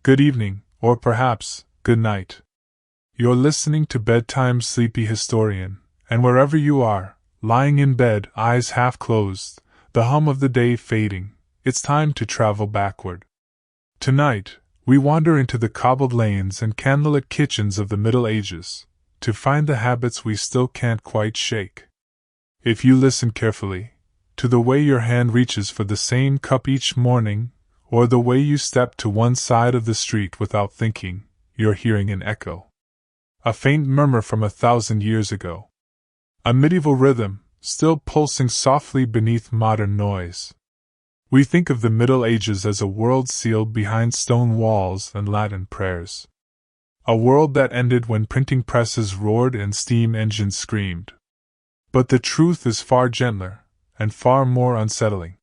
good evening, or perhaps, good night. You're listening to Bedtime, Sleepy Historian, and wherever you are, lying in bed, eyes half closed, the hum of the day fading, it's time to travel backward. Tonight, we wander into the cobbled lanes and candlelit kitchens of the Middle Ages, to find the habits we still can't quite shake. If you listen carefully, to the way your hand reaches for the same cup each morning, or the way you step to one side of the street without thinking, you're hearing an echo. A faint murmur from 1,000 years ago. A medieval rhythm, still pulsing softly beneath modern noise. We think of the Middle Ages as a world sealed behind stone walls and Latin prayers. A world that ended when printing presses roared and steam engines screamed. But the truth is far gentler, and far more unsettling.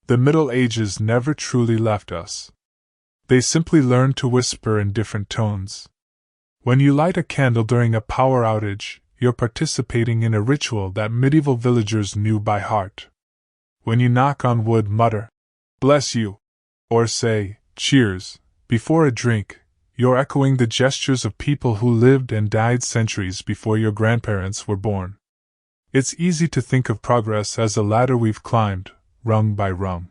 The Middle Ages never truly left us. They simply learned to whisper in different tones. When you light a candle during a power outage, you're participating in a ritual that medieval villagers knew by heart. When you knock on wood, mutter, "Bless you," or say, "Cheers," before a drink, you're echoing the gestures of people who lived and died centuries before your grandparents were born. It's easy to think of progress as a ladder we've climbed, rung by rung.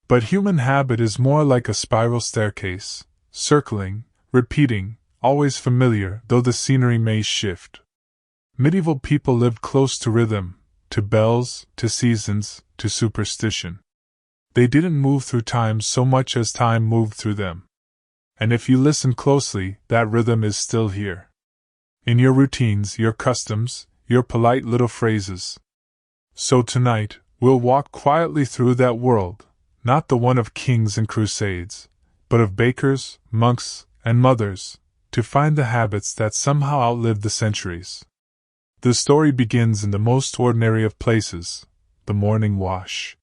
But human habit is more like a spiral staircase, circling, repeating, always familiar, though the scenery may shift. Medieval people lived close to rhythm, to bells, to seasons, to superstition. They didn't move through time so much as time moved through them. And if you listen closely, that rhythm is still here. In your routines, your customs, your polite little phrases. So tonight, we'll walk quietly through that world, not the one of kings and crusades, but of bakers, monks, and mothers, to find the habits that somehow outlived the centuries. The story begins in the most ordinary of places, the morning wash.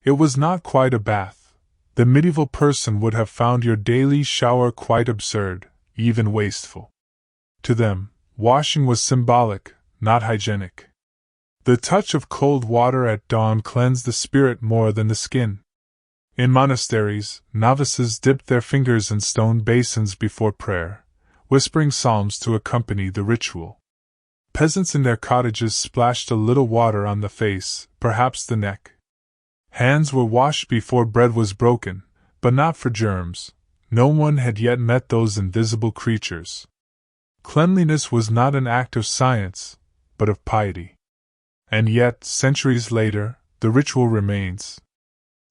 It was not quite a bath. The medieval person would have found your daily shower quite absurd, even wasteful. To them, washing was symbolic, not hygienic. The touch of cold water at dawn cleansed the spirit more than the skin. In monasteries, novices dipped their fingers in stone basins before prayer, whispering psalms to accompany the ritual. Peasants in their cottages splashed a little water on the face, perhaps the neck. Hands were washed before bread was broken, but not for germs. No one had yet met those invisible creatures. Cleanliness was not an act of science, but of piety. And yet, centuries later, the ritual remains.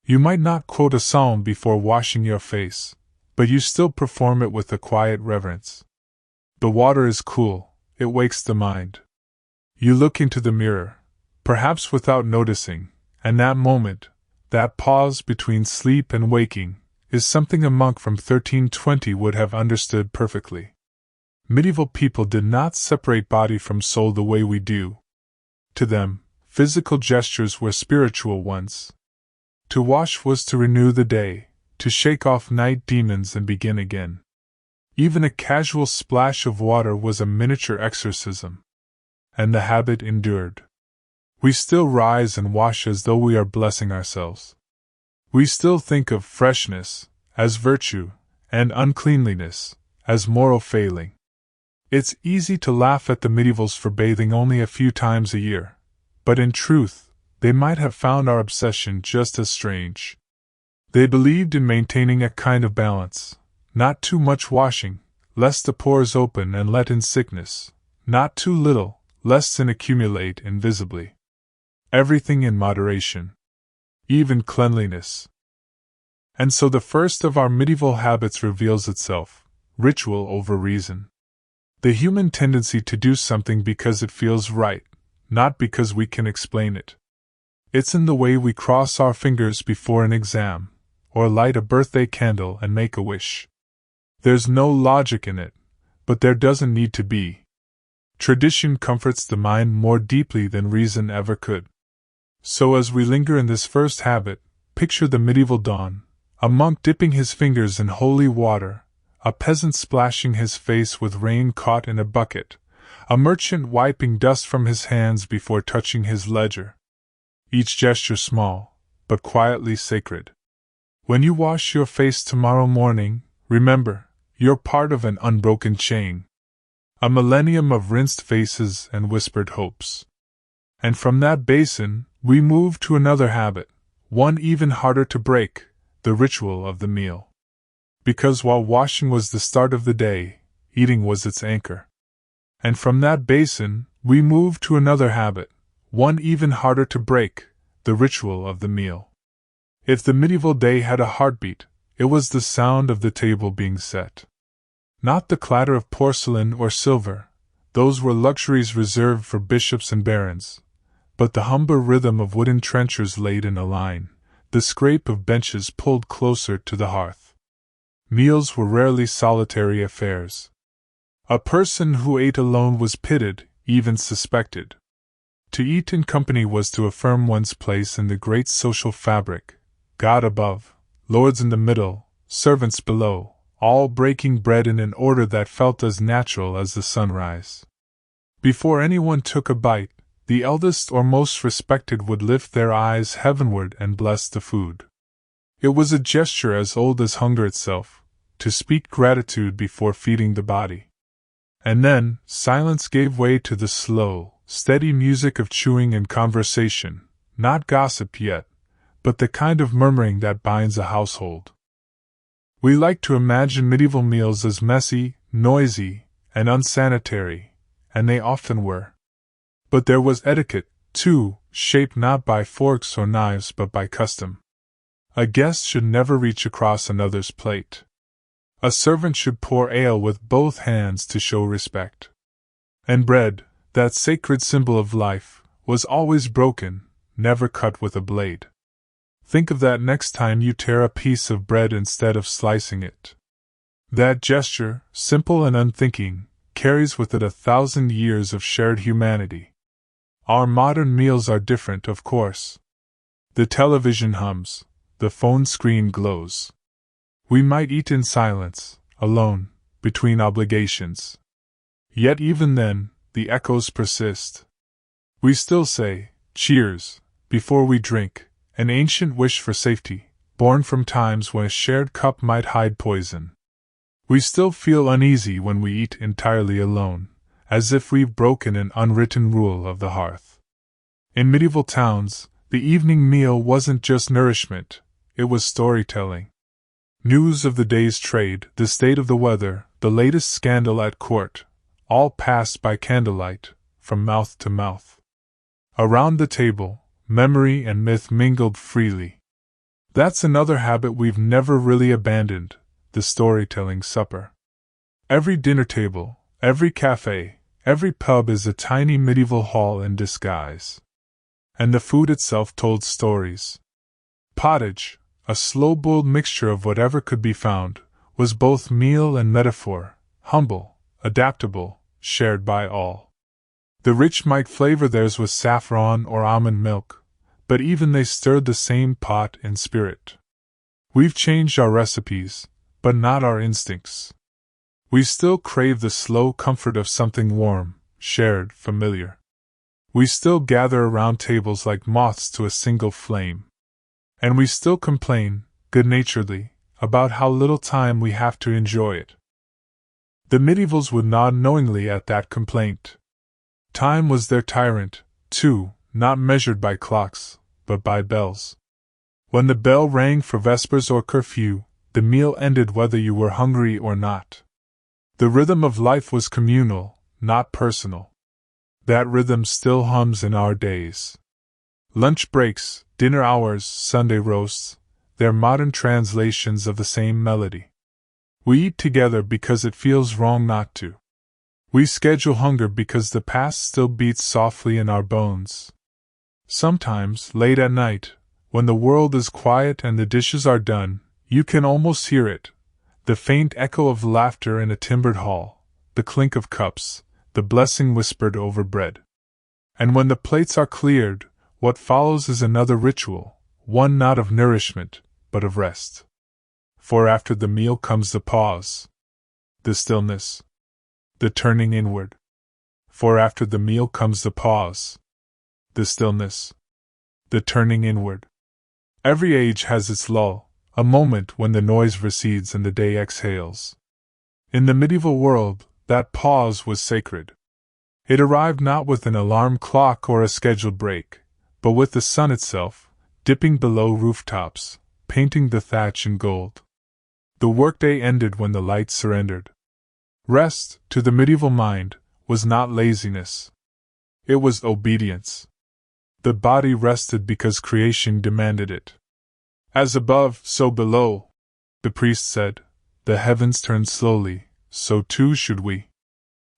You might not quote a psalm before washing your face, but you still perform it with a quiet reverence. The water is cool, it wakes the mind. You look into the mirror, perhaps without noticing, and that moment, that pause between sleep and waking, is something a monk from 1320 would have understood perfectly. Medieval people did not separate body from soul the way we do. To them, physical gestures were spiritual ones. To wash was to renew the day, to shake off night demons and begin again. Even a casual splash of water was a miniature exorcism. And the habit endured. We still rise and wash as though we are blessing ourselves. We still think of freshness as virtue, and uncleanliness as moral failing. It's easy to laugh at the medievals for bathing only a few times a year, but in truth, they might have found our obsession just as strange. They believed in maintaining a kind of balance. Not too much washing, lest the pores open and let in sickness. Not too little, lest sin accumulate invisibly. Everything in moderation. Even cleanliness. And so the first of our medieval habits reveals itself, ritual over reason. The human tendency to do something because it feels right, not because we can explain it. It's in the way we cross our fingers before an exam, or light a birthday candle and make a wish. There's no logic in it, but there doesn't need to be. Tradition comforts the mind more deeply than reason ever could. So as we linger in this first habit, picture the medieval dawn, a monk dipping his fingers in holy water, a peasant splashing his face with rain caught in a bucket, a merchant wiping dust from his hands before touching his ledger. Each gesture small, but quietly sacred. When you wash your face tomorrow morning, Remember, you're part of an unbroken chain. A millennium of rinsed faces and whispered hopes. And from that basin, we move to another habit, one even harder to break, the ritual of the meal. Because while washing was the start of the day, eating was its anchor. And from that basin, we move to another habit, one even harder to break, the ritual of the meal. If the medieval day had a heartbeat, it was the sound of the table being set. Not the clatter of porcelain or silver, those were luxuries reserved for bishops and barons, but the humble rhythm of wooden trenchers laid in a line, the scrape of benches pulled closer to the hearth. Meals were rarely solitary affairs. A person who ate alone was pitied, even suspected. To eat in company was to affirm one's place in the great social fabric, God above, lords in the middle, servants below, all breaking bread in an order that felt as natural as the sunrise. Before anyone took a bite, the eldest or most respected would lift their eyes heavenward and bless the food. It was a gesture as old as hunger itself, to speak gratitude before feeding the body. And then, silence gave way to the slow, steady music of chewing and conversation, not gossip yet, but the kind of murmuring that binds a household. We like to imagine medieval meals as messy, noisy, and unsanitary, and they often were. But there was etiquette, too, shaped not by forks or knives but by custom. A guest should never reach across another's plate. A servant should pour ale with both hands to show respect. And bread, that sacred symbol of life, was always broken, never cut with a blade. Think of that next time you tear a piece of bread instead of slicing it. That gesture, simple and unthinking, carries with it 1,000 years of shared humanity. Our modern meals are different, of course. The television hums, the phone screen glows. We might eat in silence, alone, between obligations. Yet even then, the echoes persist. We still say, "Cheers," before we drink, an ancient wish for safety, born from times when a shared cup might hide poison. We still feel uneasy when we eat entirely alone, as if we've broken an unwritten rule of the hearth. In medieval towns, the evening meal wasn't just nourishment, it was storytelling. News of the day's trade, the state of the weather, the latest scandal at court, all passed by candlelight, from mouth to mouth. Around the table, memory and myth mingled freely. That's another habit we've never really abandoned, the storytelling supper. Every dinner table, every cafe, every pub is a tiny medieval hall in disguise. And the food itself told stories. Pottage, a slow-boiled mixture of whatever could be found, was both meal and metaphor, humble, adaptable, shared by all. The rich might flavor theirs with saffron or almond milk, but even they stirred the same pot in spirit. We've changed our recipes, but not our instincts. We still crave the slow comfort of something warm, shared, familiar. We still gather around tables like moths to a single flame. And we still complain, good-naturedly, about how little time we have to enjoy it. The medievals would nod knowingly at that complaint. Time was their tyrant, too, not measured by clocks, but by bells. When the bell rang for vespers or curfew, the meal ended whether you were hungry or not. The rhythm of life was communal, not personal. That rhythm still hums in our days. Lunch breaks, dinner hours, Sunday roasts, they're modern translations of the same melody. We eat together because it feels wrong not to. We schedule hunger because the past still beats softly in our bones. Sometimes, late at night, when the world is quiet and the dishes are done, you can almost hear it, the faint echo of laughter in a timbered hall, the clink of cups, the blessing whispered over bread. And when the plates are cleared, what follows is another ritual, one not of nourishment, but of rest. For after the meal comes the pause, the stillness, the turning inward. For after the meal comes the pause, the stillness, the turning inward. Every age has its lull, a moment when the noise recedes and the day exhales. In the medieval world, that pause was sacred. It arrived not with an alarm clock or a scheduled break, but with the sun itself, dipping below rooftops, painting the thatch in gold. The workday ended when the light surrendered. Rest, to the medieval mind, was not laziness. It was obedience. The body rested because creation demanded it. As above, so below, the priest said, the heavens turned slowly, so too should we.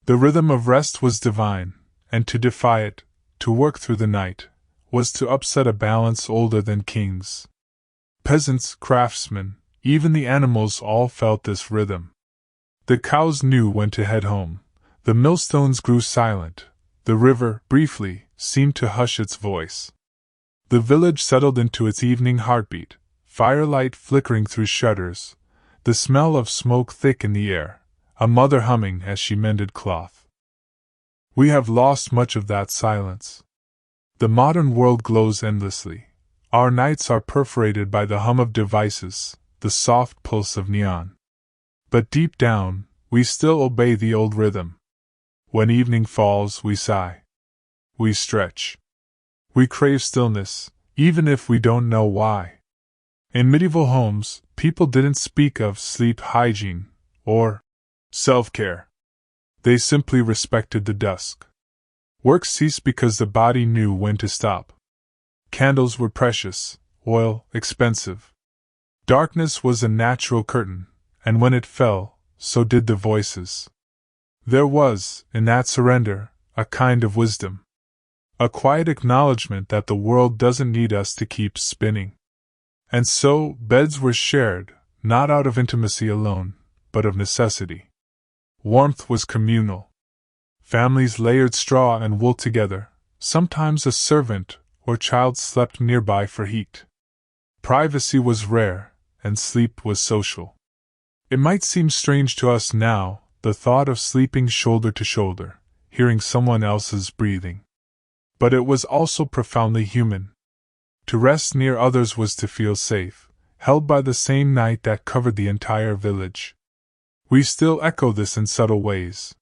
The rhythm of rest was divine, and to defy it, to work through the night, was to upset a balance older than kings. Peasants, craftsmen, even the animals all felt this rhythm. The cows knew when to head home, the millstones grew silent, the river, briefly, seemed to hush its voice. The village settled into its evening heartbeat, firelight flickering through shutters, the smell of smoke thick in the air, a mother humming as she mended cloth. We have lost much of that silence. The modern world glows endlessly. Our nights are perforated by the hum of devices, the soft pulse of neon. But deep down, we still obey the old rhythm. When evening falls, we sigh. We stretch. We crave stillness, even if we don't know why. In medieval homes, people didn't speak of sleep hygiene or self-care. They simply respected the dusk. Work ceased because the body knew when to stop. Candles were precious, oil expensive. Darkness was a natural curtain, and when it fell, so did the voices. There was, in that surrender, a kind of wisdom. A quiet acknowledgement that the world doesn't need us to keep spinning. And so, beds were shared, not out of intimacy alone, but of necessity. Warmth was communal. Families layered straw and wool together, sometimes a servant or child slept nearby for heat. Privacy was rare, and sleep was social. It might seem strange to us now, the thought of sleeping shoulder to shoulder, hearing someone else's breathing. But it was also profoundly human. To rest near others was to feel safe, held by the same night that covered the entire village. We still echo this in subtle ways.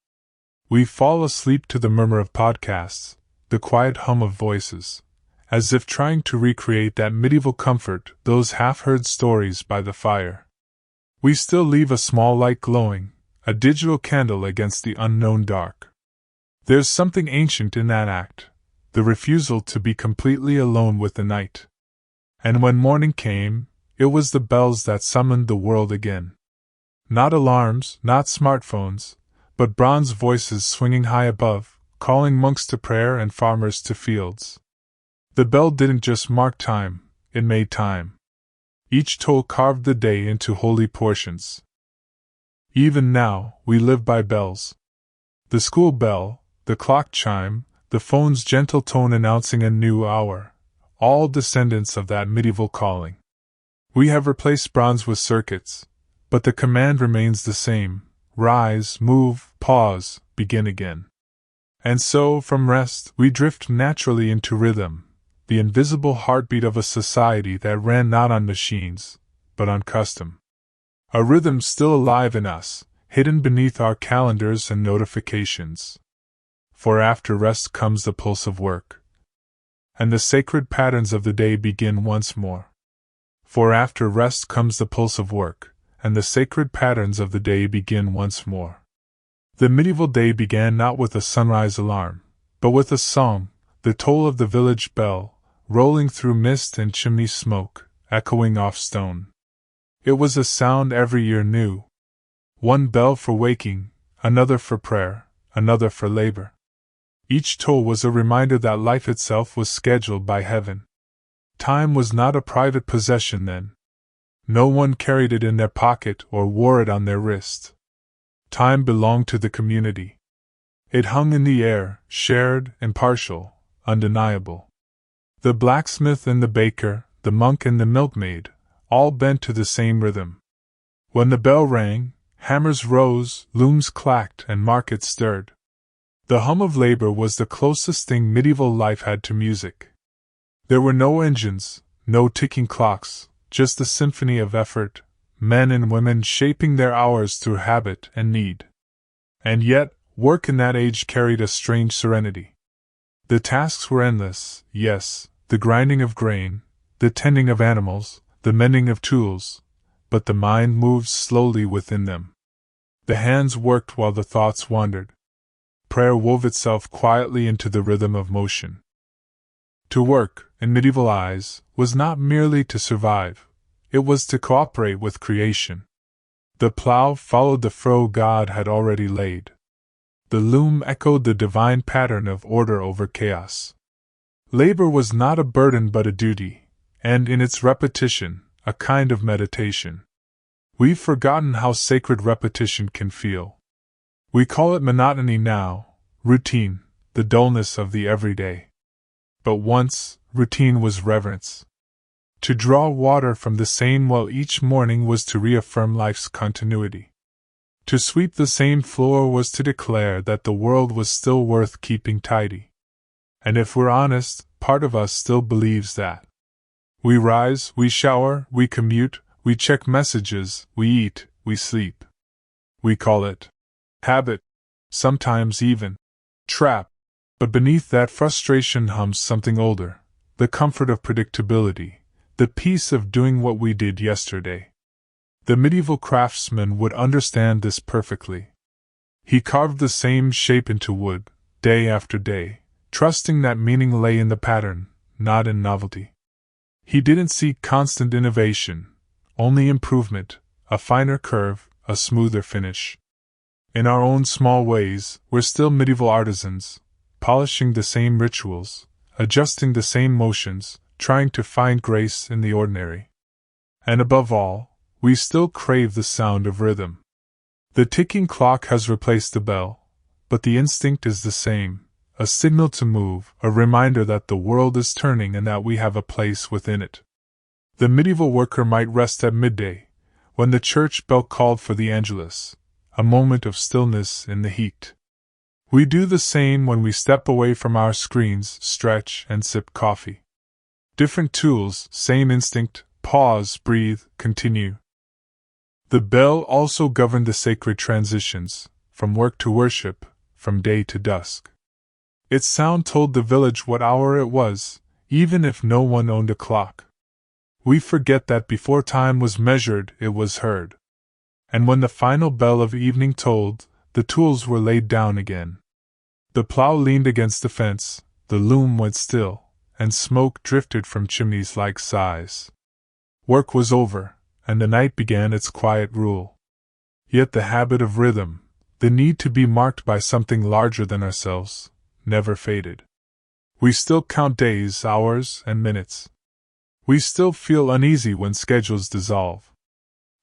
We fall asleep to the murmur of podcasts, the quiet hum of voices, as if trying to recreate that medieval comfort, those half-heard stories by the fire. We still leave a small light glowing, a digital candle against the unknown dark. There's something ancient in that act, the refusal to be completely alone with the night. And when morning came, it was the bells that summoned the world again. Not alarms, not smartphones, but bronze voices swinging high above, calling monks to prayer and farmers to fields. The bell didn't just mark time, it made time. Each toll carved the day into holy portions. Even now, we live by bells. The school bell, the clock chime, the phone's gentle tone announcing a new hour, all descendants of that medieval calling. We have replaced bronze with circuits, but the command remains the same: rise, move, pause, begin again. And so, from rest, we drift naturally into rhythm, the invisible heartbeat of a society that ran not on machines, but on custom. A rhythm still alive in us, hidden beneath our calendars and notifications. For after rest comes the pulse of work, and the sacred patterns of the day begin once more. For after rest comes the pulse of work, and the sacred patterns of the day begin once more. The medieval day began not with a sunrise alarm, but with a song, the toll of the village bell, rolling through mist and chimney smoke, echoing off stone. It was a sound every year new. One bell for waking, another for prayer, another for labor. Each toll was a reminder that life itself was scheduled by heaven. Time was not a private possession then. No one carried it in their pocket or wore it on their wrist. Time belonged to the community. It hung in the air, shared, impartial, undeniable. The blacksmith and the baker, the monk and the milkmaid, all bent to the same rhythm. When the bell rang, hammers rose, looms clacked, and markets stirred. The hum of labor was the closest thing medieval life had to music. There were no engines, no ticking clocks, just a symphony of effort, men and women shaping their hours through habit and need. And yet, work in that age carried a strange serenity. The tasks were endless, yes, the grinding of grain, the tending of animals, the mending of tools, but the mind moved slowly within them. The hands worked while the thoughts wandered. Prayer wove itself quietly into the rhythm of motion. To work, in medieval eyes, was not merely to survive, it was to cooperate with creation. The plough followed the furrow God had already laid. The loom echoed the divine pattern of order over chaos. Labor was not a burden but a duty, and in its repetition, a kind of meditation. We've forgotten how sacred repetition can feel. We call it monotony now, routine, the dullness of the everyday. But once, routine was reverence. To draw water from the same well each morning was to reaffirm life's continuity. To sweep the same floor was to declare that the world was still worth keeping tidy. And if we're honest, part of us still believes that. We rise, we shower, we commute, we check messages, we eat, we sleep. We call it habit, sometimes even trap. But beneath that frustration hums something older, the comfort of predictability, the peace of doing what we did yesterday. The medieval craftsman would understand this perfectly. He carved the same shape into wood, day after day, trusting that meaning lay in the pattern, not in novelty. He didn't seek constant innovation, only improvement, a finer curve, a smoother finish. In our own small ways, we're still medieval artisans, polishing the same rituals, adjusting the same motions, trying to find grace in the ordinary. And above all, we still crave the sound of rhythm. The ticking clock has replaced the bell, but the instinct is the same, a signal to move, a reminder that the world is turning and that we have a place within it. The medieval worker might rest at midday, when the church bell called for the Angelus, a moment of stillness in the heat. We do the same when we step away from our screens, stretch, and sip coffee. Different tools, same instinct, pause, breathe, continue. The bell also governed the sacred transitions, from work to worship, from day to dusk. Its sound told the village what hour it was, even if no one owned a clock. We forget that before time was measured, it was heard. And when the final bell of evening tolled, the tools were laid down again. The plough leaned against the fence, the loom went still, and smoke drifted from chimneys like sighs. Work was over, and the night began its quiet rule. Yet the habit of rhythm, the need to be marked by something larger than ourselves, never faded. We still count days, hours, and minutes. We still feel uneasy when schedules dissolve.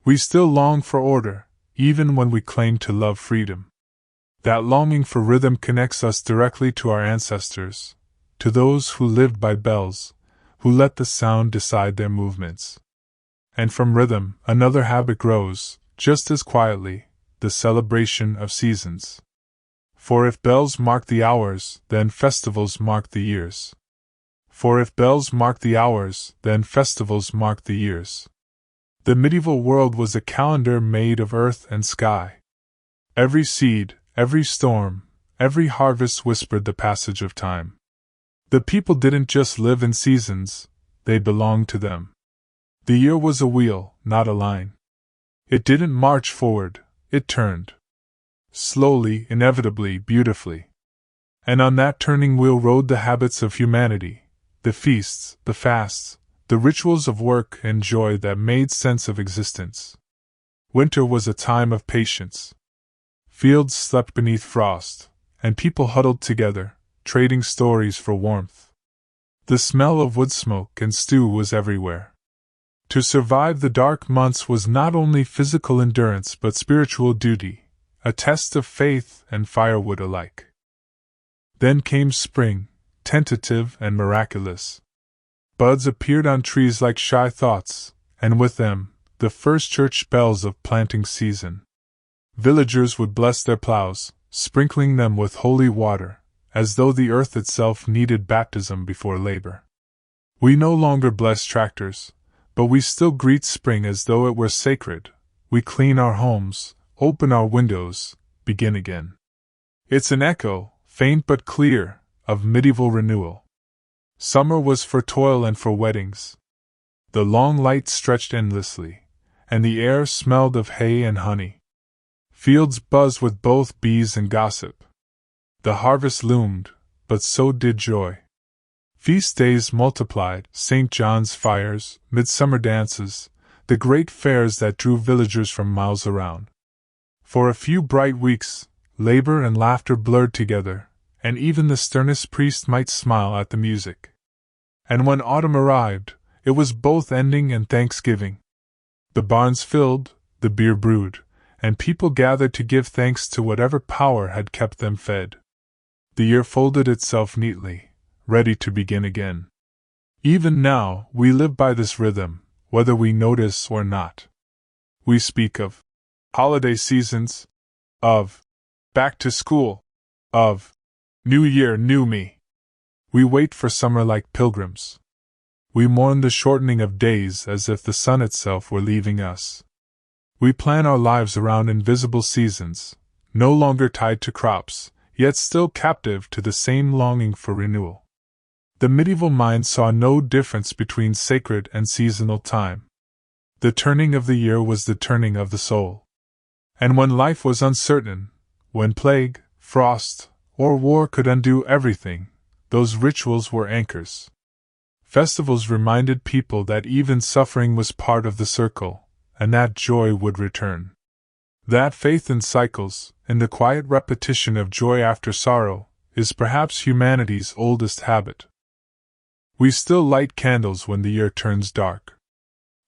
We still long for order, even when we claim to love freedom. That longing for rhythm connects us directly to our ancestors, to those who lived by bells, who let the sound decide their movements. And from rhythm, another habit grows, just as quietly, the celebration of seasons. For if bells mark the hours, then festivals mark the years. For if bells mark the hours, then festivals mark the years. The medieval world was a calendar made of earth and sky. Every seed, every storm, every harvest whispered the passage of time. The people didn't just live in seasons, they belonged to them. The year was a wheel, not a line. It didn't march forward, it turned. Slowly, inevitably, beautifully. And on that turning wheel rode the habits of humanity, the feasts, the fasts, the rituals of work and joy that made sense of existence. Winter was a time of patience. Fields slept beneath frost, and people huddled together, trading stories for warmth. The smell of wood smoke and stew was everywhere. To survive the dark months was not only physical endurance but spiritual duty, a test of faith and firewood alike. Then came spring, tentative and miraculous. Buds appeared on trees like shy thoughts, and with them, the first church bells of planting season. Villagers would bless their plows, sprinkling them with holy water, as though the earth itself needed baptism before labor. We no longer bless tractors, But we still greet spring as though it were sacred. We clean our homes, open our windows, begin again. It's an echo, faint but clear, of medieval renewal. Summer was for toil and for weddings. The long light stretched endlessly, and the air smelled of hay and honey. Fields buzzed with both bees and gossip. The harvest loomed, but so did joy. Feast days multiplied, St. John's fires, midsummer dances, the great fairs that drew villagers from miles around. For a few bright weeks, labor and laughter blurred together, and even the sternest priest might smile at the music. And when autumn arrived, it was both ending and Thanksgiving. The barns filled, the beer brewed, and people gathered to give thanks to whatever power had kept them fed. The year folded itself neatly, ready to begin again. Even now, we live by this rhythm, whether we notice or not. We speak of holiday seasons, of back to school, of New Year, New Me. We wait for summer like pilgrims. We mourn the shortening of days as if the sun itself were leaving us. We plan our lives around invisible seasons, no longer tied to crops, yet still captive to the same longing for renewal. The medieval mind saw no difference between sacred and seasonal time. The turning of the year was the turning of the soul. And when life was uncertain, when plague, frost, or war could undo everything, those rituals were anchors. Festivals reminded people that even suffering was part of the circle, and that joy would return. That faith in cycles, in the quiet repetition of joy after sorrow, is perhaps humanity's oldest habit. We still light candles when the year turns dark.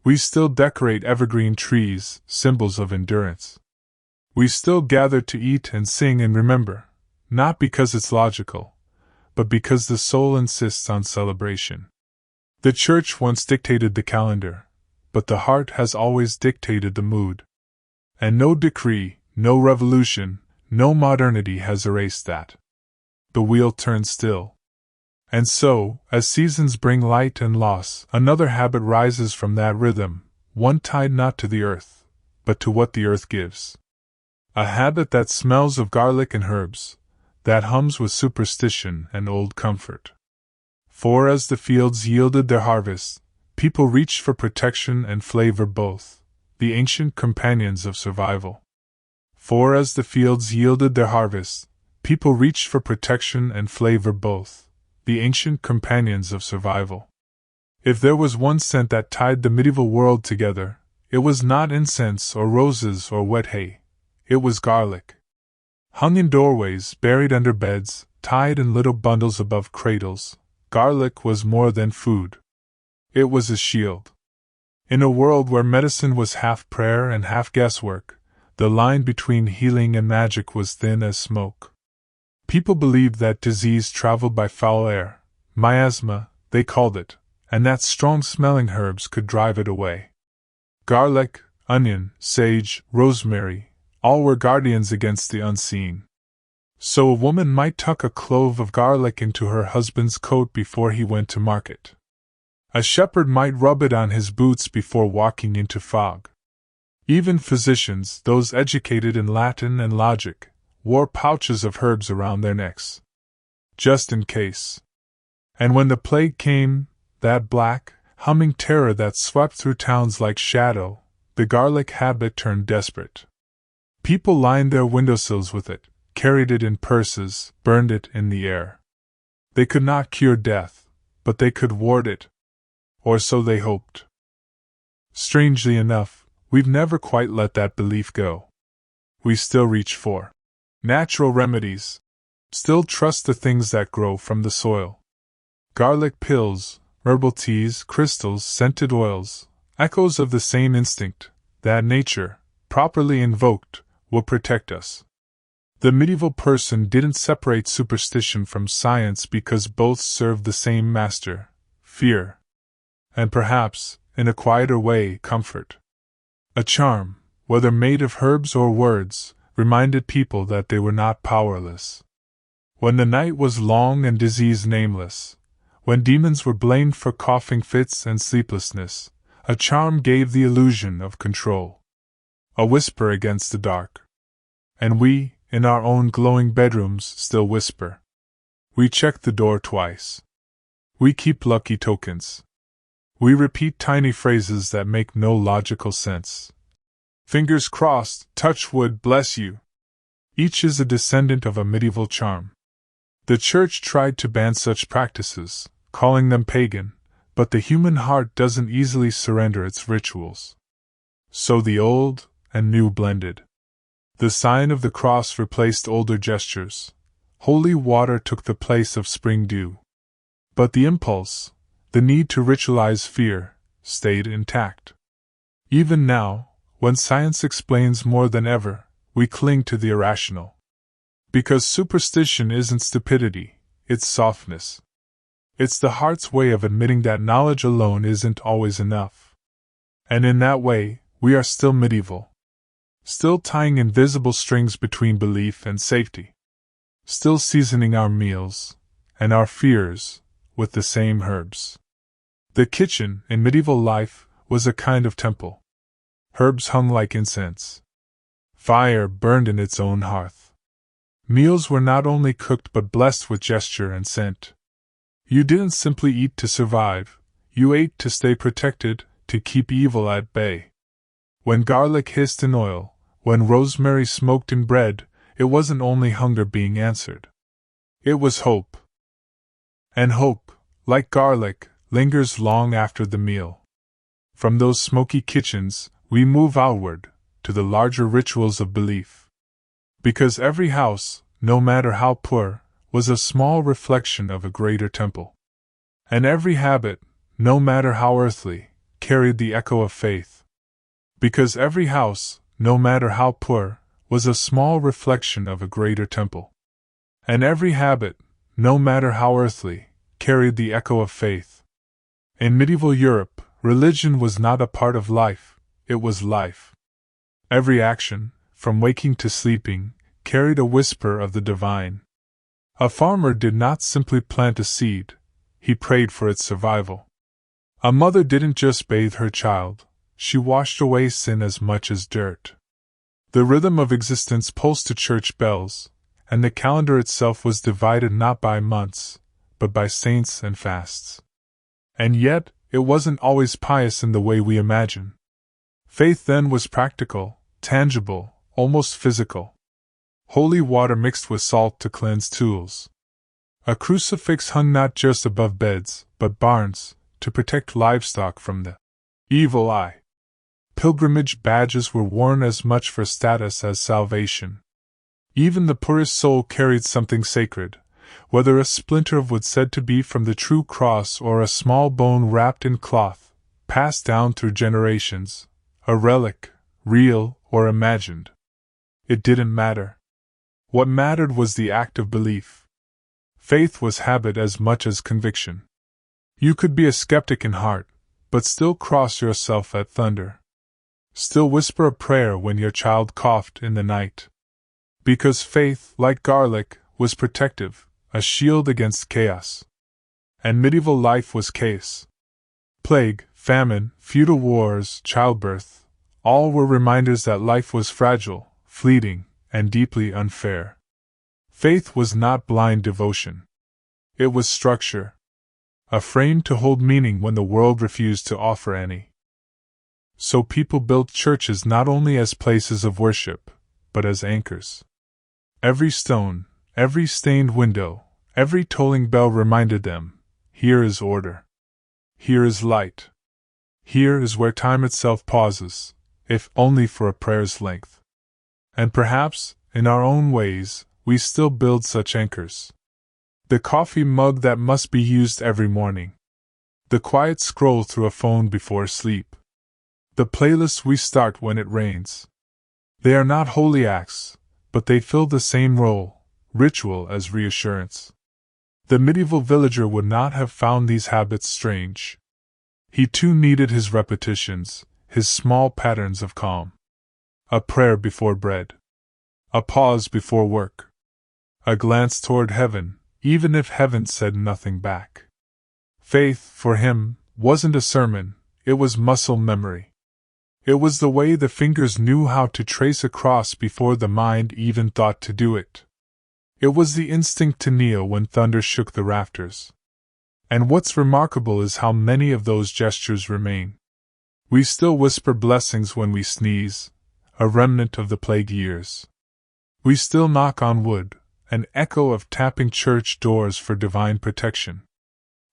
We still decorate evergreen trees, symbols of endurance. We still gather to eat and sing and remember, not because it's logical, but because the soul insists on celebration. The church once dictated the calendar, but the heart has always dictated the mood. And no decree, no revolution, no modernity has erased that. The wheel turns still. And so, as seasons bring light and loss, another habit rises from that rhythm, one tied not to the earth, but to what the earth gives. A habit that smells of garlic and herbs, that hums with superstition and old comfort. For as the fields yielded their harvest, people reached for protection and flavor both, the ancient companions of survival. For as the fields yielded their harvest, people reached for protection and flavor both, the ancient companions of survival. If there was one scent that tied the medieval world together, it was not incense or roses or wet hay. It was garlic. Hung in doorways, buried under beds, tied in little bundles above cradles, garlic was more than food. It was a shield. In a world where medicine was half prayer and half guesswork, the line between healing and magic was thin as smoke. People believed that disease traveled by foul air, miasma, they called it, and that strong-smelling herbs could drive it away. Garlic, onion, sage, rosemary, all were guardians against the unseen. So a woman might tuck a clove of garlic into her husband's coat before he went to market. A shepherd might rub it on his boots before walking into fog. Even physicians, those educated in Latin and logic, wore pouches of herbs around their necks, just in case. And when the plague came, that black, humming terror that swept through towns like shadow, the garlic habit turned desperate. People lined their windowsills with it, carried it in purses, burned it in the air. They could not cure death, but they could ward it. Or so they hoped. Strangely enough, we've never quite let that belief go. We still reach for natural remedies, still trust the things that grow from the soil. Garlic pills, herbal teas, crystals, scented oils, echoes of the same instinct, that nature, properly invoked, will protect us. The medieval person didn't separate superstition from science because both served the same master, fear. And perhaps, in a quieter way, comfort. A charm, whether made of herbs or words, reminded people that they were not powerless. When the night was long and disease nameless, when demons were blamed for coughing fits and sleeplessness, A charm gave the illusion of control. A whisper against the dark. And we, in our own glowing bedrooms, still whisper. We check the door twice. We keep lucky tokens. We repeat tiny phrases that make no logical sense. Fingers crossed, touch wood, bless you. Each is a descendant of a medieval charm. The church tried to ban such practices, calling them pagan, but the human heart doesn't easily surrender its rituals. So the old and new blended. The sign of the cross replaced older gestures. Holy water took the place of spring dew. But the impulse, the need to ritualize fear, stayed intact. Even now, when science explains more than ever, we cling to the irrational. Because superstition isn't stupidity, it's softness. It's the heart's way of admitting that knowledge alone isn't always enough. And in that way, we are still medieval. Still tying invisible strings between belief and safety. Still seasoning our meals, and our fears, with the same herbs. The kitchen, in medieval life, was a kind of temple. Herbs hung like incense. Fire burned in its own hearth. Meals were not only cooked but blessed with gesture and scent. You didn't simply eat to survive, you ate to stay protected, to keep evil at bay. When garlic hissed in oil, when rosemary smoked in bread, it wasn't only hunger being answered. It was hope. And hope, like garlic, lingers long after the meal. From those smoky kitchens, we move outward, to the larger rituals of belief. Because every house, no matter how poor, was a small reflection of a greater temple. And every habit, no matter how earthly, carried the echo of faith. Because every house, no matter how poor, was a small reflection of a greater temple. And every habit, no matter how earthly, carried the echo of faith. In medieval Europe, religion was not a part of life, it was life. Every action, from waking to sleeping, carried a whisper of the divine. A farmer did not simply plant a seed, he prayed for its survival. A mother didn't just bathe her child, she washed away sin as much as dirt. The rhythm of existence pulsed to church bells, and the calendar itself was divided not by months, but by saints and fasts. And yet, it wasn't always pious in the way we imagine. Faith then was practical, tangible, almost physical. Holy water mixed with salt to cleanse tools. A crucifix hung not just above beds, but barns, to protect livestock from the evil eye. Pilgrimage badges were worn as much for status as salvation. Even the poorest soul carried something sacred, whether a splinter of wood said to be from the true cross or a small bone wrapped in cloth, passed down through generations, a relic, real or imagined. It didn't matter. What mattered was the act of belief. Faith was habit as much as conviction. You could be a skeptic in heart, but still cross yourself at thunder. Still whisper a prayer when your child coughed in the night. Because faith, like garlic, was protective, a shield against chaos. And medieval life was chaos. Plague, famine, feudal wars, childbirth, all were reminders that life was fragile, fleeting, and deeply unfair. Faith was not blind devotion. It was structure. A frame to hold meaning when the world refused to offer any. So people built churches not only as places of worship, but as anchors. Every stone, every stained window, every tolling bell reminded them, here is order. Here is light. Here is where time itself pauses, if only for a prayer's length. And perhaps, in our own ways, we still build such anchors. The coffee mug that must be used every morning. The quiet scroll through a phone before sleep. The playlist we start when it rains. They are not holy acts, but they fill the same role, ritual as reassurance. The medieval villager would not have found these habits strange. He too needed his repetitions, his small patterns of calm. A prayer before bread. A pause before work. A glance toward heaven, even if heaven said nothing back. Faith, for him, wasn't a sermon, it was muscle memory. It was the way the fingers knew how to trace a cross before the mind even thought to do it. It was the instinct to kneel when thunder shook the rafters. And what's remarkable is how many of those gestures remain. We still whisper blessings when we sneeze, a remnant of the plague years. We still knock on wood, an echo of tapping church doors for divine protection.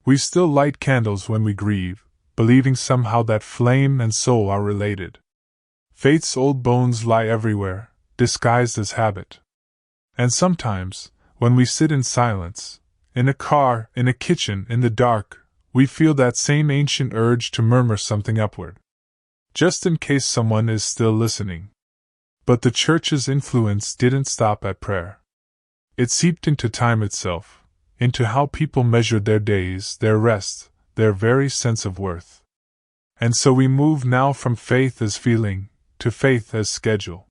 We still light candles when we grieve, believing somehow that flame and soul are related. Faith's old bones lie everywhere, disguised as habit. And sometimes, when we sit in silence, in a car, in a kitchen, in the dark, we feel that same ancient urge to murmur something upward, just in case someone is still listening. But the church's influence didn't stop at prayer. It seeped into time itself, into how people measured their days, their rest, their very sense of worth. And so we move now from faith as feeling, to faith as schedule.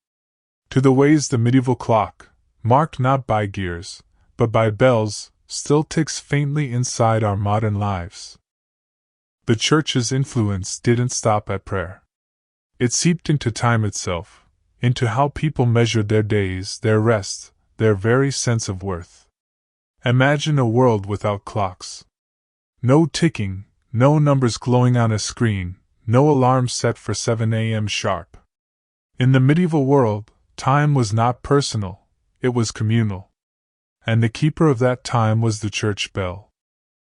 To the ways the medieval clock, marked not by gears, but by bells, still ticks faintly inside our modern lives. The church's influence didn't stop at prayer. It seeped into time itself, into how people measured their days, their rest, their very sense of worth. Imagine a world without clocks. No ticking, no numbers glowing on a screen, no alarm set for 7 a.m. sharp. In the medieval world, time was not personal, it was communal. And the keeper of that time was the church bell.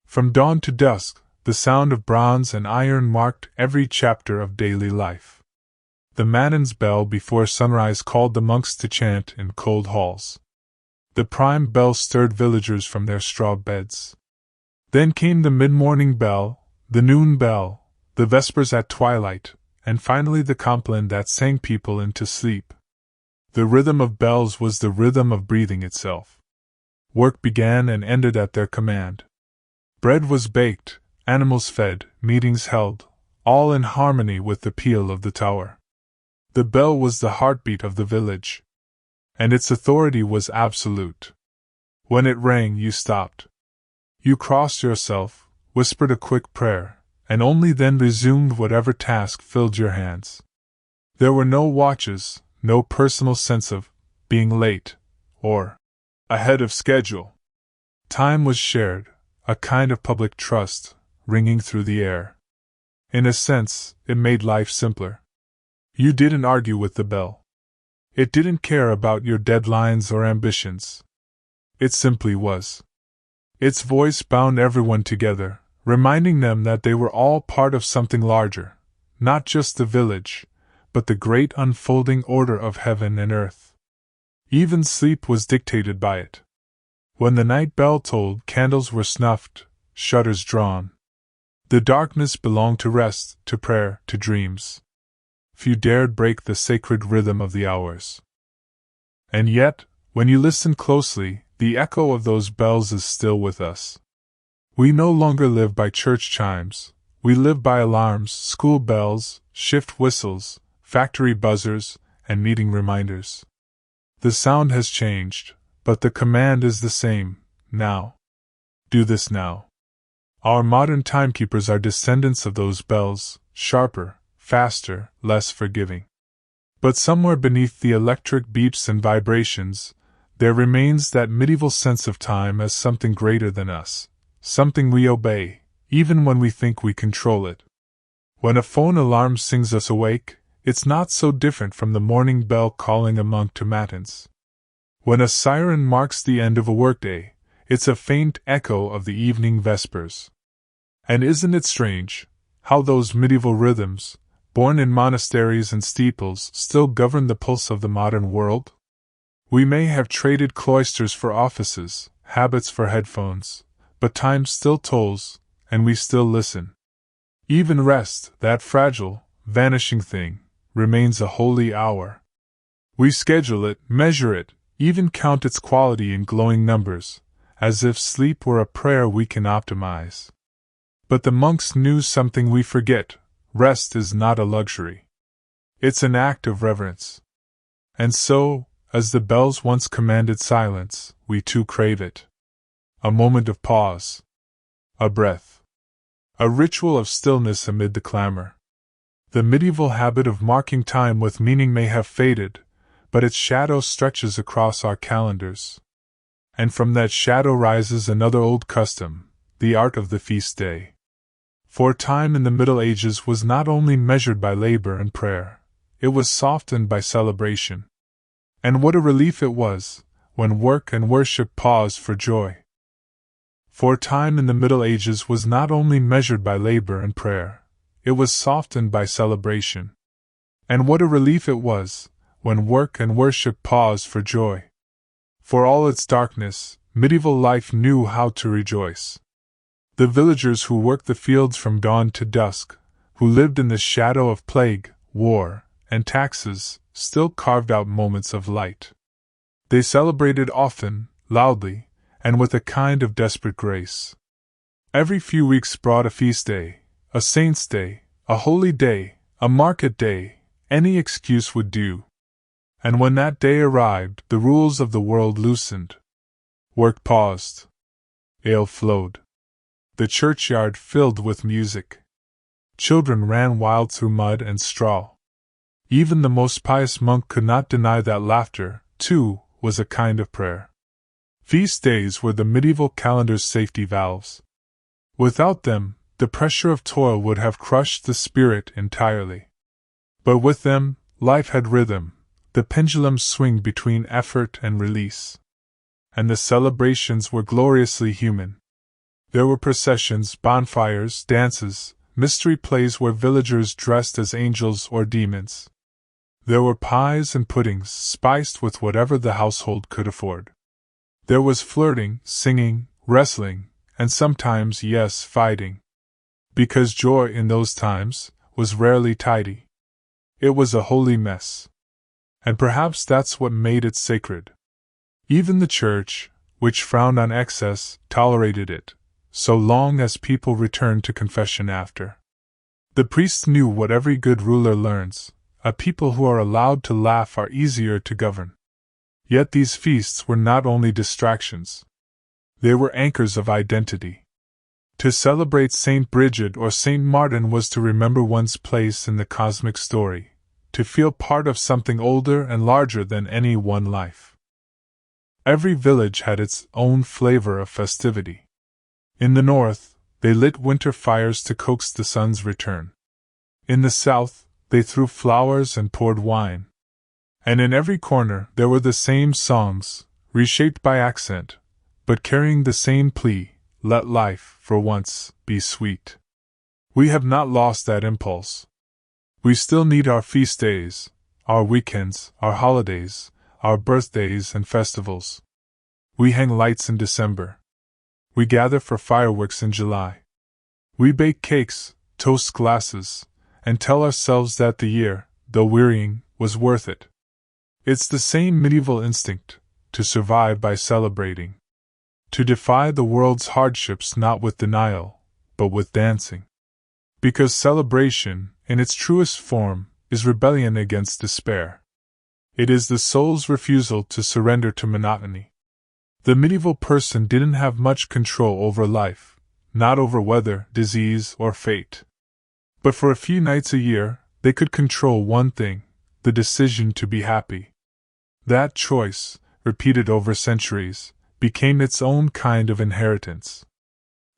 From dawn to dusk, the sound of bronze and iron marked every chapter of daily life. The matins bell before sunrise called the monks to chant in cold halls. The prime bell stirred villagers from their straw beds. Then came the mid-morning bell, the noon bell, the vespers at twilight, and finally the compline that sang people into sleep. The rhythm of bells was the rhythm of breathing itself. Work began and ended at their command. Bread was baked, animals fed, meetings held, all in harmony with the peal of the tower. The bell was the heartbeat of the village. And its authority was absolute. When it rang, you stopped. You crossed yourself, whispered a quick prayer, and only then resumed whatever task filled your hands. There were no watches, no personal sense of being late, or ahead of schedule. Time was shared, a kind of public trust, ringing through the air. In a sense, it made life simpler. You didn't argue with the bell. It didn't care about your deadlines or ambitions. It simply was. Its voice bound everyone together, reminding them that they were all part of something larger, not just the village, but the great unfolding order of heaven and earth. Even sleep was dictated by it. When the night bell tolled, candles were snuffed, shutters drawn. The darkness belonged to rest, to prayer, to dreams. Few dared break the sacred rhythm of the hours. And yet, when you listen closely, the echo of those bells is still with us. We no longer live by church chimes, we live by alarms, school bells, shift whistles, factory buzzers, and meeting reminders. The sound has changed, but the command is the same, now. Do this now. Our modern timekeepers are descendants of those bells, sharper, faster, less forgiving. But somewhere beneath the electric beeps and vibrations, there remains that medieval sense of time as something greater than us, something we obey, even when we think we control it. When a phone alarm sings us awake, it's not so different from the morning bell calling a monk to matins. When a siren marks the end of a workday, it's a faint echo of the evening vespers. And isn't it strange, how those medieval rhythms, born in monasteries and steeples, still govern the pulse of the modern world? We may have traded cloisters for offices, habits for headphones, but time still tolls, and we still listen. Even rest, that fragile, vanishing thing, remains a holy hour. We schedule it, measure it, even count its quality in glowing numbers, as if sleep were a prayer we can optimize. But the monks knew something we forget: rest is not a luxury. It's an act of reverence. And so, as the bells once commanded silence, we too crave it. A moment of pause. A breath. A ritual of stillness amid the clamor. The medieval habit of marking time with meaning may have faded, but its shadow stretches across our calendars. And from that shadow rises another old custom, the art of the feast day. For time in the Middle Ages was not only measured by labor and prayer, it was softened by celebration. And what a relief it was, when work and worship paused for joy. For time in the Middle Ages was not only measured by labor and prayer, it was softened by celebration. And what a relief it was, when work and worship paused for joy. For all its darkness, medieval life knew how to rejoice. The villagers who worked the fields from dawn to dusk, who lived in the shadow of plague, war, and taxes, still carved out moments of light. They celebrated often, loudly, and with a kind of desperate grace. Every few weeks brought a feast day, a saint's day, a holy day, a market day, any excuse would do. And when that day arrived, the rules of the world loosened. Work paused. Ale flowed. The churchyard filled with music. Children ran wild through mud and straw. Even the most pious monk could not deny that laughter, too, was a kind of prayer. Feast days were the medieval calendar's safety valves. Without them, the pressure of toil would have crushed the spirit entirely. But with them, life had rhythm, the pendulum swung between effort and release. And the celebrations were gloriously human. There were processions, bonfires, dances, mystery plays where villagers dressed as angels or demons. There were pies and puddings, spiced with whatever the household could afford. There was flirting, singing, wrestling, and sometimes, yes, fighting. Because joy in those times was rarely tidy. It was a holy mess. And perhaps that's what made it sacred. Even the church, which frowned on excess, tolerated it, so long as people returned to confession after. The priests knew what every good ruler learns: a people who are allowed to laugh are easier to govern. Yet these feasts were not only distractions. They were anchors of identity. To celebrate Saint Bridget or Saint Martin was to remember one's place in the cosmic story, to feel part of something older and larger than any one life. Every village had its own flavor of festivity. In the north, they lit winter fires to coax the sun's return. In the south, they threw flowers and poured wine. And in every corner there were the same songs, reshaped by accent, but carrying the same plea: let life, for once, be sweet. We have not lost that impulse. We still need our feast days, our weekends, our holidays, our birthdays and festivals. We hang lights in December. We gather for fireworks in July. We bake cakes, toast glasses, and tell ourselves that the year, though wearying, was worth it. It's the same medieval instinct, to survive by celebrating. To defy the world's hardships not with denial, but with dancing. Because celebration, in its truest form, is rebellion against despair. It is the soul's refusal to surrender to monotony. The medieval person didn't have much control over life, not over weather, disease, or fate. But for a few nights a year, they could control one thing: the decision to be happy. That choice, repeated over centuries, became its own kind of inheritance.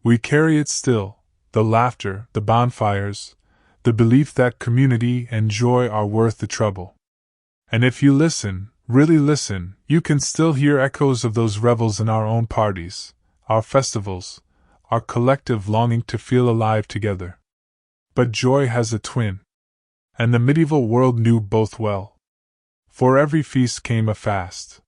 We carry it still: the laughter, the bonfires, the belief that community and joy are worth the trouble. And if you listen, really listen, you can still hear echoes of those revels in our own parties, our festivals, our collective longing to feel alive together. But joy has a twin. And the medieval world knew both well. For every feast came a fast.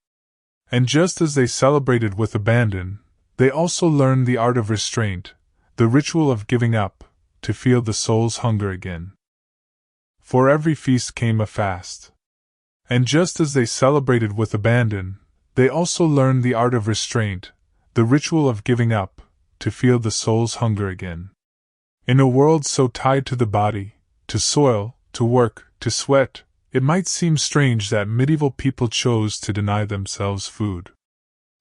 And just as they celebrated with abandon, they also learned the art of restraint, the ritual of giving up, to feel the soul's hunger again. For every feast came a fast. And just as they celebrated with abandon, they also learned the art of restraint, the ritual of giving up, to feel the soul's hunger again. In a world so tied to the body, to soil, to work, to sweat, it might seem strange that medieval people chose to deny themselves food.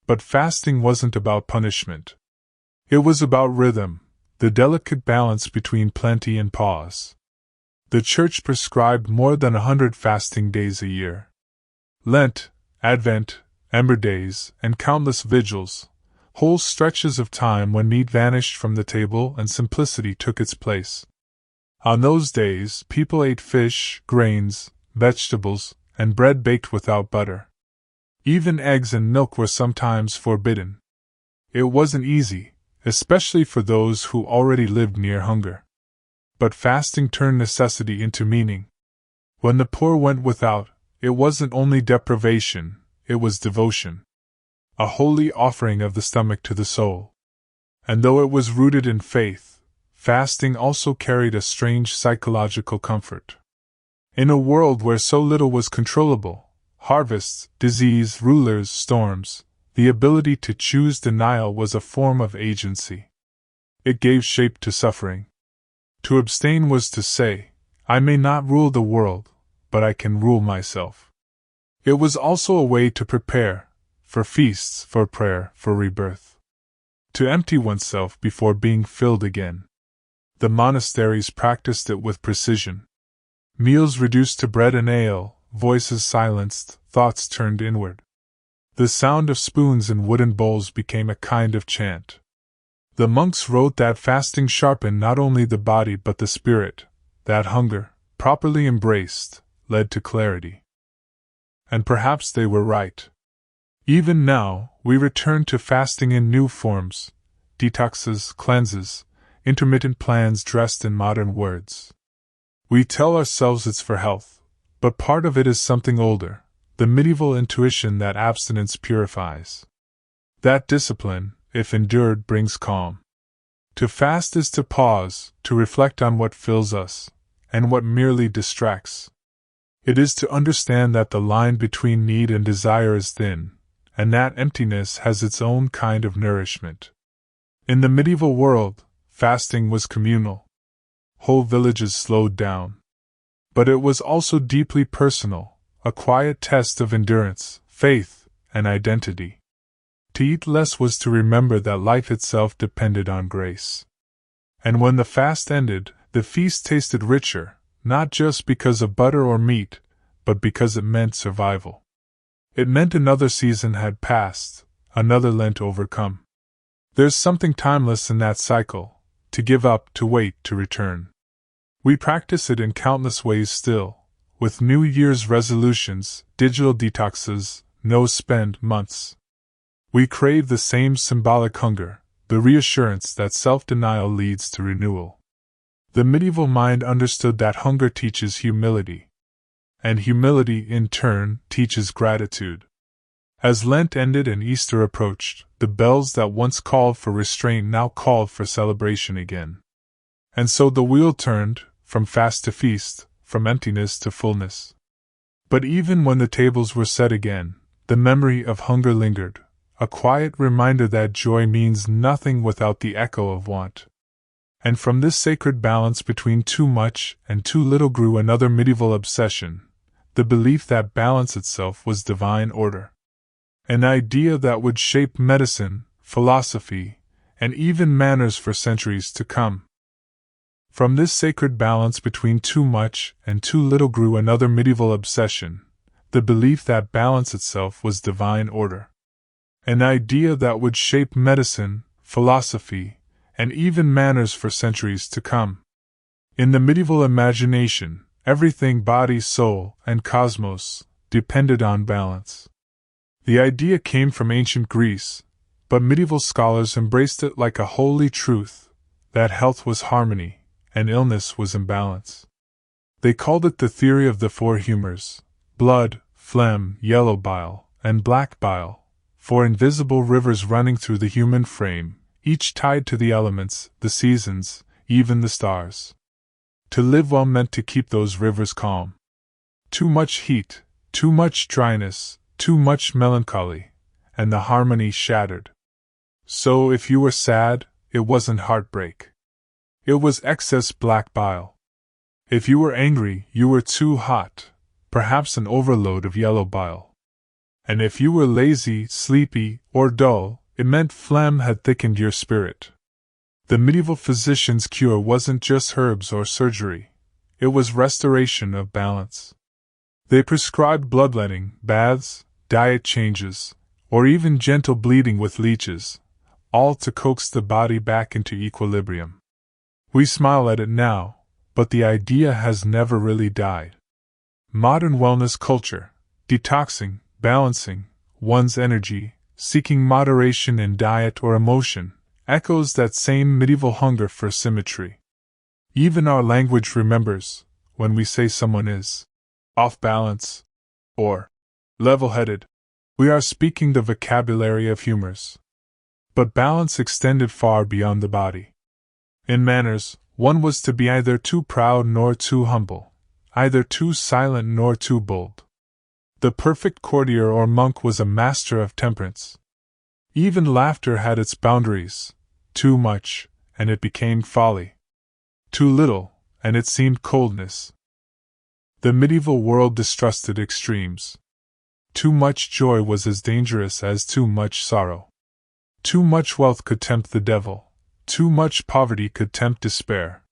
But fasting wasn't about punishment. It was about rhythm, the delicate balance between plenty and pause. The Church prescribed more than 100 fasting days a year. Lent, Advent, Ember Days, and countless vigils, whole stretches of time when meat vanished from the table and simplicity took its place. On those days, people ate fish, grains, vegetables, and bread baked without butter. Even eggs and milk were sometimes forbidden. It wasn't easy, especially for those who already lived near hunger. But fasting turned necessity into meaning. When the poor went without, it wasn't only deprivation, it was devotion. A holy offering of the stomach to the soul. And though it was rooted in faith, fasting also carried a strange psychological comfort. In a world where so little was controllable, harvests, disease, rulers, storms, the ability to choose denial was a form of agency. It gave shape to suffering. To abstain was to say, I may not rule the world, but I can rule myself. It was also a way to prepare, for feasts, for prayer, for rebirth. To empty oneself before being filled again. The monasteries practiced it with precision. Meals reduced to bread and ale, voices silenced, thoughts turned inward. The sound of spoons in wooden bowls became a kind of chant. The monks wrote that fasting sharpened not only the body but the spirit, that hunger, properly embraced, led to clarity. And perhaps they were right. Even now, we return to fasting in new forms, detoxes, cleanses, intermittent plans dressed in modern words. We tell ourselves it's for health, but part of it is something older, the medieval intuition that abstinence purifies. That discipline, if endured, brings calm. To fast is to pause, to reflect on what fills us, and what merely distracts. It is to understand that the line between need and desire is thin, and that emptiness has its own kind of nourishment. In the medieval world, fasting was communal. Whole villages slowed down. But it was also deeply personal, a quiet test of endurance, faith, and identity. To eat less was to remember that life itself depended on grace. And when the fast ended, the feast tasted richer, not just because of butter or meat, but because it meant survival. It meant another season had passed, another Lent overcome. There's something timeless in that cycle, to give up, to wait, to return. We practice it in countless ways still, with New Year's resolutions, digital detoxes, no-spend months. We crave the same symbolic hunger, the reassurance that self-denial leads to renewal. The medieval mind understood that hunger teaches humility. And humility, in turn, teaches gratitude. As Lent ended and Easter approached, the bells that once called for restraint now called for celebration again. And so the wheel turned, from fast to feast, from emptiness to fullness. But even when the tables were set again, the memory of hunger lingered, a quiet reminder that joy means nothing without the echo of want. And from this sacred balance between too much and too little grew another medieval obsession, the belief that balance itself was divine order. An idea that would shape medicine, philosophy, and even manners for centuries to come. From this sacred balance between too much and too little grew another medieval obsession, the belief that balance itself was divine order. An idea that would shape medicine, philosophy, and even manners for centuries to come. In the medieval imagination, everything, body, soul, and cosmos, depended on balance. The idea came from ancient Greece, but medieval scholars embraced it like a holy truth, that health was harmony, and illness was imbalance. They called it the theory of the four humors: blood, phlegm, yellow bile, and black bile, four invisible rivers running through the human frame, each tied to the elements, the seasons, even the stars. To live well meant to keep those rivers calm. Too much heat, too much dryness, too much melancholy, and the harmony shattered. So if you were sad, it wasn't heartbreak. It was excess black bile. If you were angry, you were too hot, perhaps an overload of yellow bile. And if you were lazy, sleepy, or dull, it meant phlegm had thickened your spirit. The medieval physician's cure wasn't just herbs or surgery. it was restoration of balance. They prescribed bloodletting, baths, diet changes, or even gentle bleeding with leeches, all to coax the body back into equilibrium. We smile at it now, but the idea has never really died. Modern wellness culture, detoxing, balancing one's energy, seeking moderation in diet or emotion, echoes that same medieval hunger for symmetry. Even our language remembers when we say someone is off balance or level-headed. We are speaking the vocabulary of humors. But balance extended far beyond the body. In manners, one was to be either too proud nor too humble, either too silent nor too bold. The perfect courtier or monk was a master of temperance. Even laughter had its boundaries. Too much, and it became folly. Too little, and it seemed coldness. The medieval world distrusted extremes. Too much joy was as dangerous as too much sorrow. Too much wealth could tempt the devil. Too much poverty could tempt despair.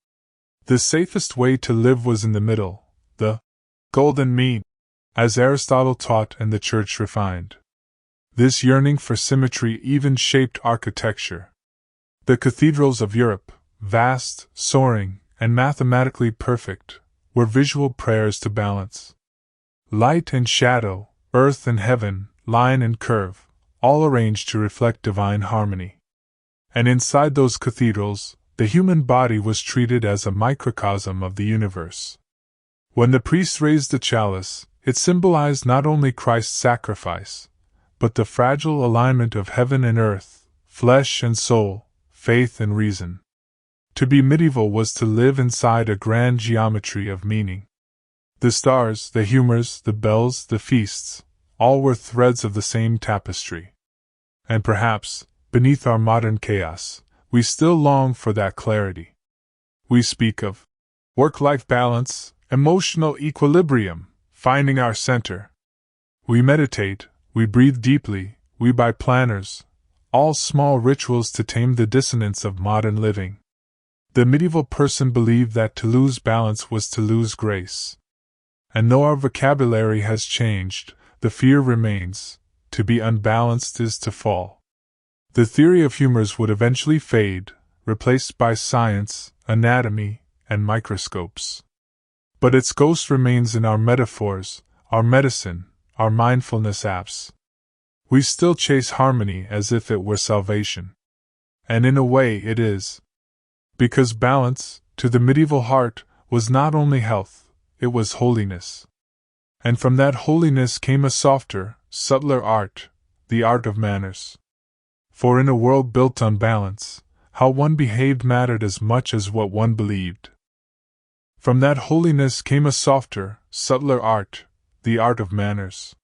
The safest way to live was in the middle, the golden mean, as Aristotle taught and the Church refined. This yearning for symmetry even shaped architecture. The cathedrals of Europe, vast, soaring, and mathematically perfect, were visual prayers to balance. Light and shadow, earth and heaven, line and curve, all arranged to reflect divine harmony. And inside those cathedrals, the human body was treated as a microcosm of the universe. When the priest raised the chalice, it symbolized not only Christ's sacrifice, but the fragile alignment of heaven and earth, flesh and soul, faith and reason. To be medieval was to live inside a grand geometry of meaning. The stars, the humors, the bells, the feasts, all were threads of the same tapestry. And perhaps, beneath our modern chaos, we still long for that clarity. We speak of work-life balance, emotional equilibrium, finding our center. We meditate, we breathe deeply, we buy planners, all small rituals to tame the dissonance of modern living. The medieval person believed that to lose balance was to lose grace. And though our vocabulary has changed, the fear remains: to be unbalanced is to fall. The theory of humors would eventually fade, replaced by science, anatomy, and microscopes. But its ghost remains in our metaphors, our medicine, our mindfulness apps. We still chase harmony as if it were salvation. And in a way it is. Because balance, to the medieval heart, was not only health, it was holiness. And from that holiness came a softer, subtler art, the art of manners. For in a world built on balance, how one behaved mattered as much as what one believed. From that holiness came a softer, subtler art, the art of manners.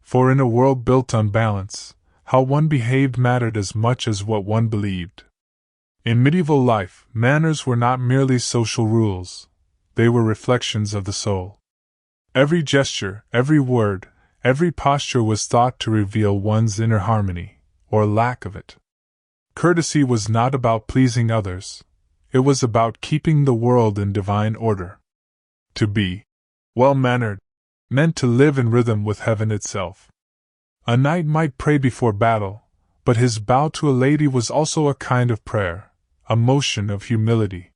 For in a world built on balance, how one behaved mattered as much as what one believed. In medieval life, manners were not merely social rules, they were reflections of the soul. Every gesture, every word, every posture was thought to reveal one's inner harmony, or lack of it. Courtesy was not about pleasing others, it was about keeping the world in divine order. To be well-mannered meant to live in rhythm with heaven itself. A knight might pray before battle, but his bow to a lady was also a kind of prayer, a motion of humility.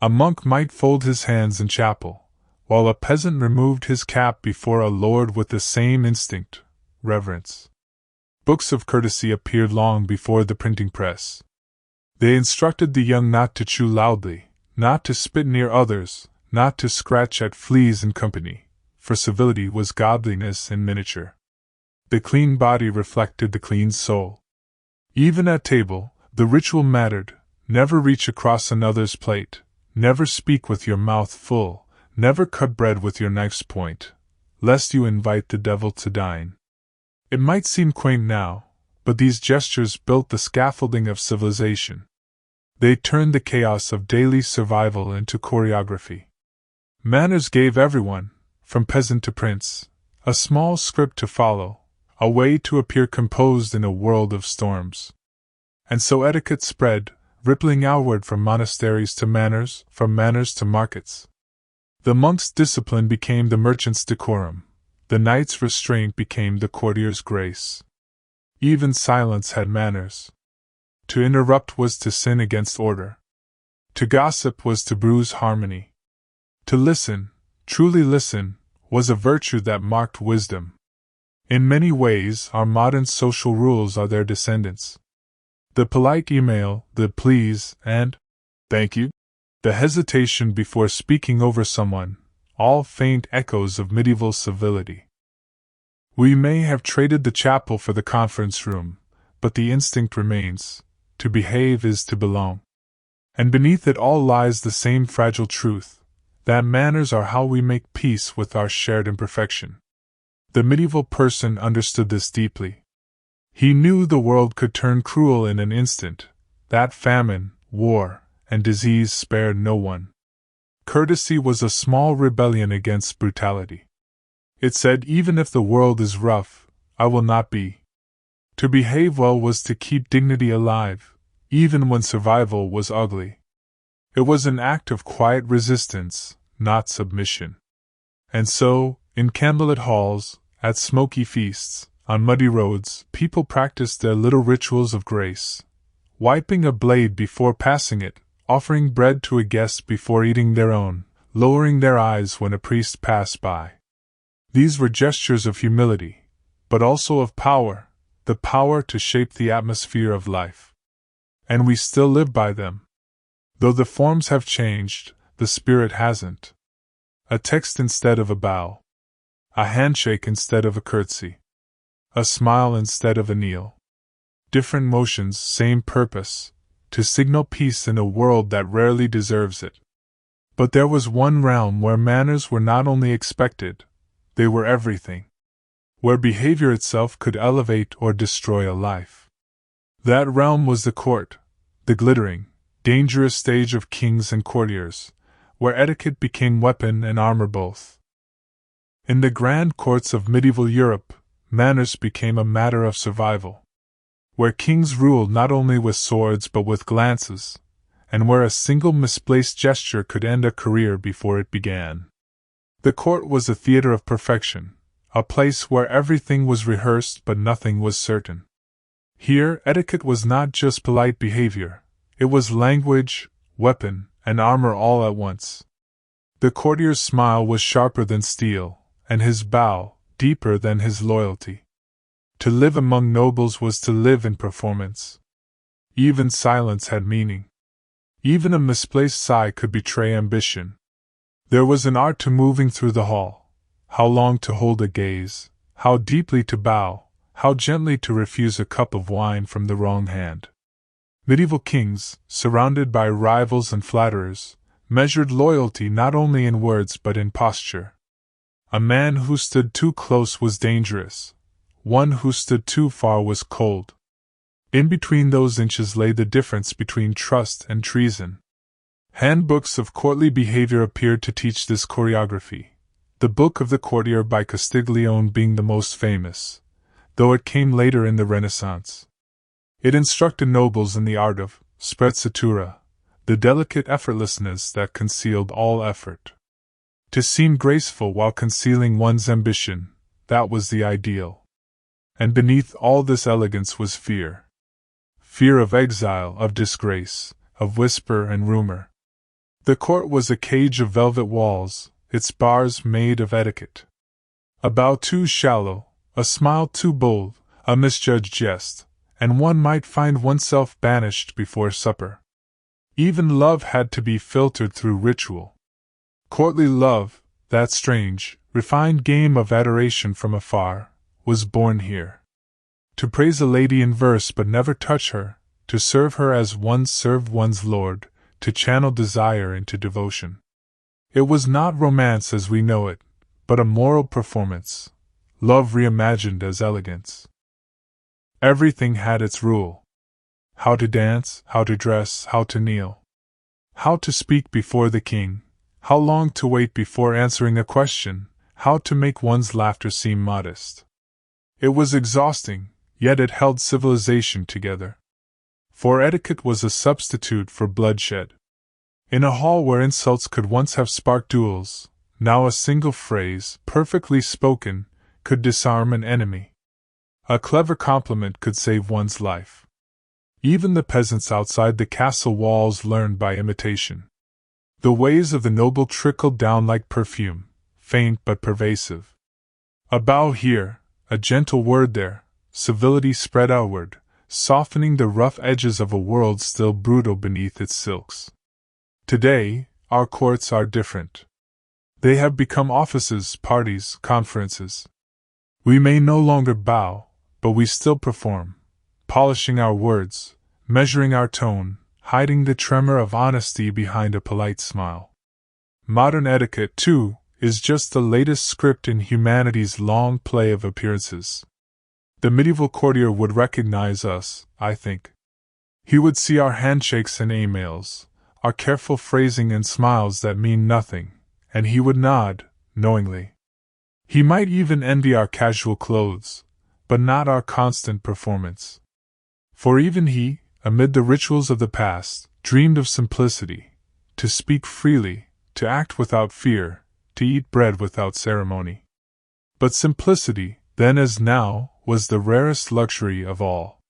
A monk might fold his hands in chapel, while a peasant removed his cap before a lord with the same instinct, reverence. Books of courtesy appeared long before the printing press. They instructed the young not to chew loudly, not to spit near others, not to scratch at fleas in company, for civility was godliness in miniature. The clean body reflected the clean soul. Even at table, the ritual mattered: never reach across another's plate, never speak with your mouth full, never cut bread with your knife's point, lest you invite the devil to dine. It might seem quaint now, but these gestures built the scaffolding of civilization. They turned the chaos of daily survival into choreography. Manners gave everyone, from peasant to prince, a small script to follow, a way to appear composed in a world of storms. And so etiquette spread, rippling outward from monasteries to manners, from manners to markets. The monk's discipline became the merchant's decorum, the knight's restraint became the courtier's grace. Even silence had manners. To interrupt was to sin against order. To gossip was to bruise harmony. To listen, truly listen, was a virtue that marked wisdom. In many ways, our modern social rules are their descendants. The polite email, the please and thank you, the hesitation before speaking over someone, all faint echoes of medieval civility. We may have traded the chapel for the conference room, but the instinct remains: to behave is to belong. And beneath it all lies the same fragile truth, that manners are how we make peace with our shared imperfection. The medieval person understood this deeply. He knew the world could turn cruel in an instant, that famine, war, and disease spared no one. Courtesy was a small rebellion against brutality. It said, even if the world is rough, I will not be. To behave well was to keep dignity alive, even when survival was ugly. It was an act of quiet resistance, not submission. And so, in candlelit halls, at smoky feasts, on muddy roads, people practiced their little rituals of grace, wiping a blade before passing it, offering bread to a guest before eating their own, lowering their eyes when a priest passed by. These were gestures of humility, but also of power, the power to shape the atmosphere of life. And we still live by them. Though the forms have changed, the spirit hasn't. A text instead of a bow. A handshake instead of a curtsy. A smile instead of a kneel. Different motions, same purpose, to signal peace in a world that rarely deserves it. But there was one realm where manners were not only expected, they were everything. Where behavior itself could elevate or destroy a life. That realm was the court, the glittering, dangerous stage of kings and courtiers, where etiquette became weapon and armor both. In the grand courts of medieval Europe, manners became a matter of survival. Where kings ruled not only with swords but with glances, and where a single misplaced gesture could end a career before it began. The court was a theater of perfection, a place where everything was rehearsed but nothing was certain. Here, etiquette was not just polite behavior, it was language, weapon, and armor all at once. The courtier's smile was sharper than steel, and his bow deeper than his loyalty. To live among nobles was to live in performance. Even silence had meaning. Even a misplaced sigh could betray ambition. There was an art to moving through the hall, how long to hold a gaze, how deeply to bow, how gently to refuse a cup of wine from the wrong hand. Medieval kings, surrounded by rivals and flatterers, measured loyalty not only in words but in posture. A man who stood too close was dangerous, one who stood too far was cold. In between those inches lay the difference between trust and treason. Handbooks of courtly behavior appeared to teach this choreography, the Book of the Courtier by Castiglione being the most famous, though it came later in the Renaissance. It instructed nobles in the art of sprezzatura, the delicate effortlessness that concealed all effort. To seem graceful while concealing one's ambition, that was the ideal. And beneath all this elegance was fear. Fear of exile, of disgrace, of whisper and rumor. The court was a cage of velvet walls, its bars made of etiquette. A bow too shallow, a smile too bold, a misjudged jest, and one might find oneself banished before supper. Even love had to be filtered through ritual. Courtly love, that strange, refined game of adoration from afar, was born here. To praise a lady in verse but never touch her, to serve her as one served one's lord, to channel desire into devotion. It was not romance as we know it, but a moral performance, love reimagined as elegance. Everything had its rule. How to dance, how to dress, how to kneel. How to speak before the king, how long to wait before answering a question, how to make one's laughter seem modest. It was exhausting, yet it held civilization together. For etiquette was a substitute for bloodshed. In a hall where insults could once have sparked duels, Now a single phrase, perfectly spoken, could disarm an enemy. A clever compliment could save one's life. Even the peasants outside the castle walls learned by imitation. The ways of the noble trickled down like perfume, faint but pervasive. A bow here, a gentle word there, civility spread outward, softening the rough edges of a world still brutal beneath its silks. Today, our courts are different. They have become offices, parties, conferences. We may no longer bow, but we still perform, polishing our words, measuring our tone, hiding the tremor of honesty behind a polite smile. Modern etiquette, too, is just the latest script in humanity's long play of appearances. The medieval courtier would recognize us, I think. He would see our handshakes and emails, our careful phrasing and smiles that mean nothing, and he would nod, knowingly. He might even envy our casual clothes, but not our constant performance. For even he, amid the rituals of the past, dreamed of simplicity, to speak freely, to act without fear, to eat bread without ceremony. But simplicity, then as now, was the rarest luxury of all.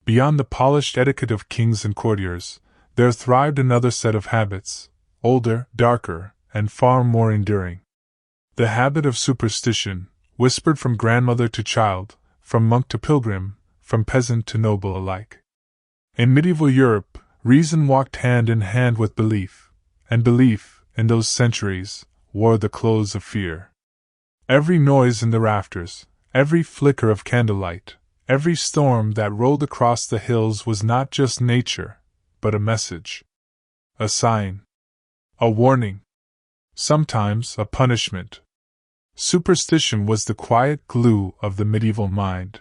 Beyond the polished etiquette of kings and courtiers, there thrived another set of habits, older, darker, and far more enduring. The habit of superstition, whispered from grandmother to child, from monk to pilgrim, from peasant to noble alike. In medieval Europe, reason walked hand in hand with belief, and belief, in those centuries, wore the clothes of fear. Every noise in the rafters, every flicker of candlelight, every storm that rolled across the hills was not just nature, but a message. A sign. A warning. Sometimes a punishment. Superstition was the quiet glue of the medieval mind.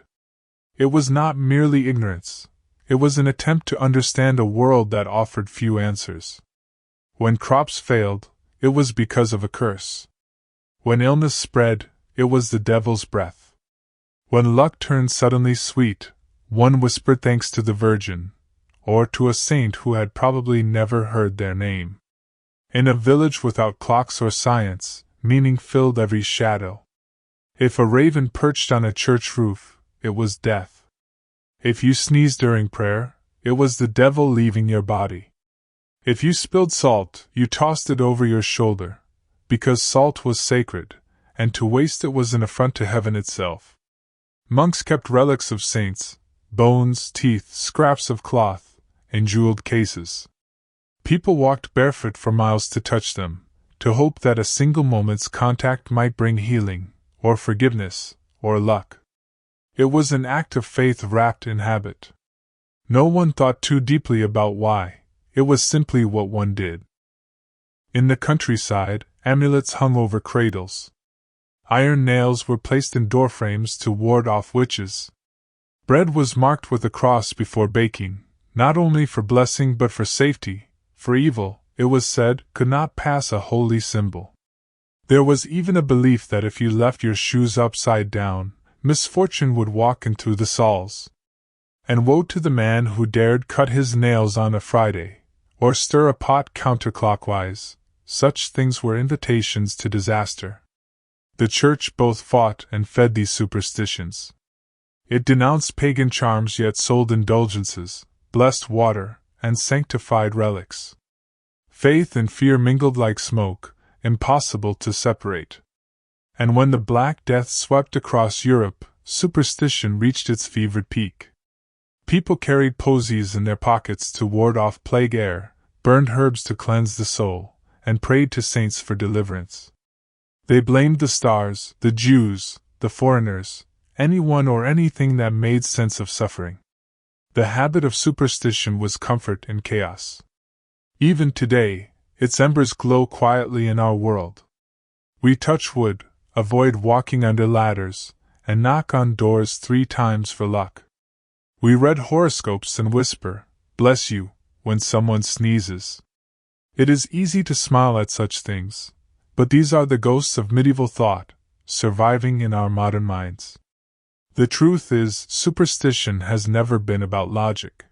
It was not merely ignorance. It was an attempt to understand a world that offered few answers. When crops failed, it was because of a curse. When illness spread, it was the devil's breath. When luck turned suddenly sweet, one whispered thanks to the Virgin, or to a saint who had probably never heard their name. In a village without clocks or science, meaning filled every shadow. If a raven perched on a church roof, it was death. If you sneezed during prayer, it was the devil leaving your body. If you spilled salt, you tossed it over your shoulder, because salt was sacred, and to waste it was an affront to heaven itself. Monks kept relics of saints, bones, teeth, scraps of cloth, in jeweled cases. People walked barefoot for miles to touch them, to hope that a single moment's contact might bring healing, or forgiveness, or luck. It was an act of faith wrapped in habit. No one thought too deeply about why, it was simply what one did. In the countryside, amulets hung over cradles. Iron nails were placed in doorframes to ward off witches. Bread was marked with a cross before baking, not only for blessing but for safety, for evil, it was said, could not pass a holy symbol. There was even a belief that if you left your shoes upside down, misfortune would walk in through the stalls. And woe to the man who dared cut his nails on a Friday, or stir a pot counterclockwise. Such things were invitations to disaster. The Church both fought and fed these superstitions. It denounced pagan charms yet sold indulgences, blessed water, and sanctified relics. Faith and fear mingled like smoke, impossible to separate. And when the Black Death swept across Europe, superstition reached its fevered peak. People carried posies in their pockets to ward off plague air, burned herbs to cleanse the soul, and prayed to saints for deliverance. They blamed the stars, the Jews, the foreigners, anyone or anything that made sense of suffering. The habit of superstition was comfort in chaos. Even today, its embers glow quietly in our world. We touch wood, avoid walking under ladders, and knock on doors 3 times for luck. We read horoscopes and whisper, "Bless you," when someone sneezes. It is easy to smile at such things, but these are the ghosts of medieval thought, surviving in our modern minds. The truth is, superstition has never been about logic.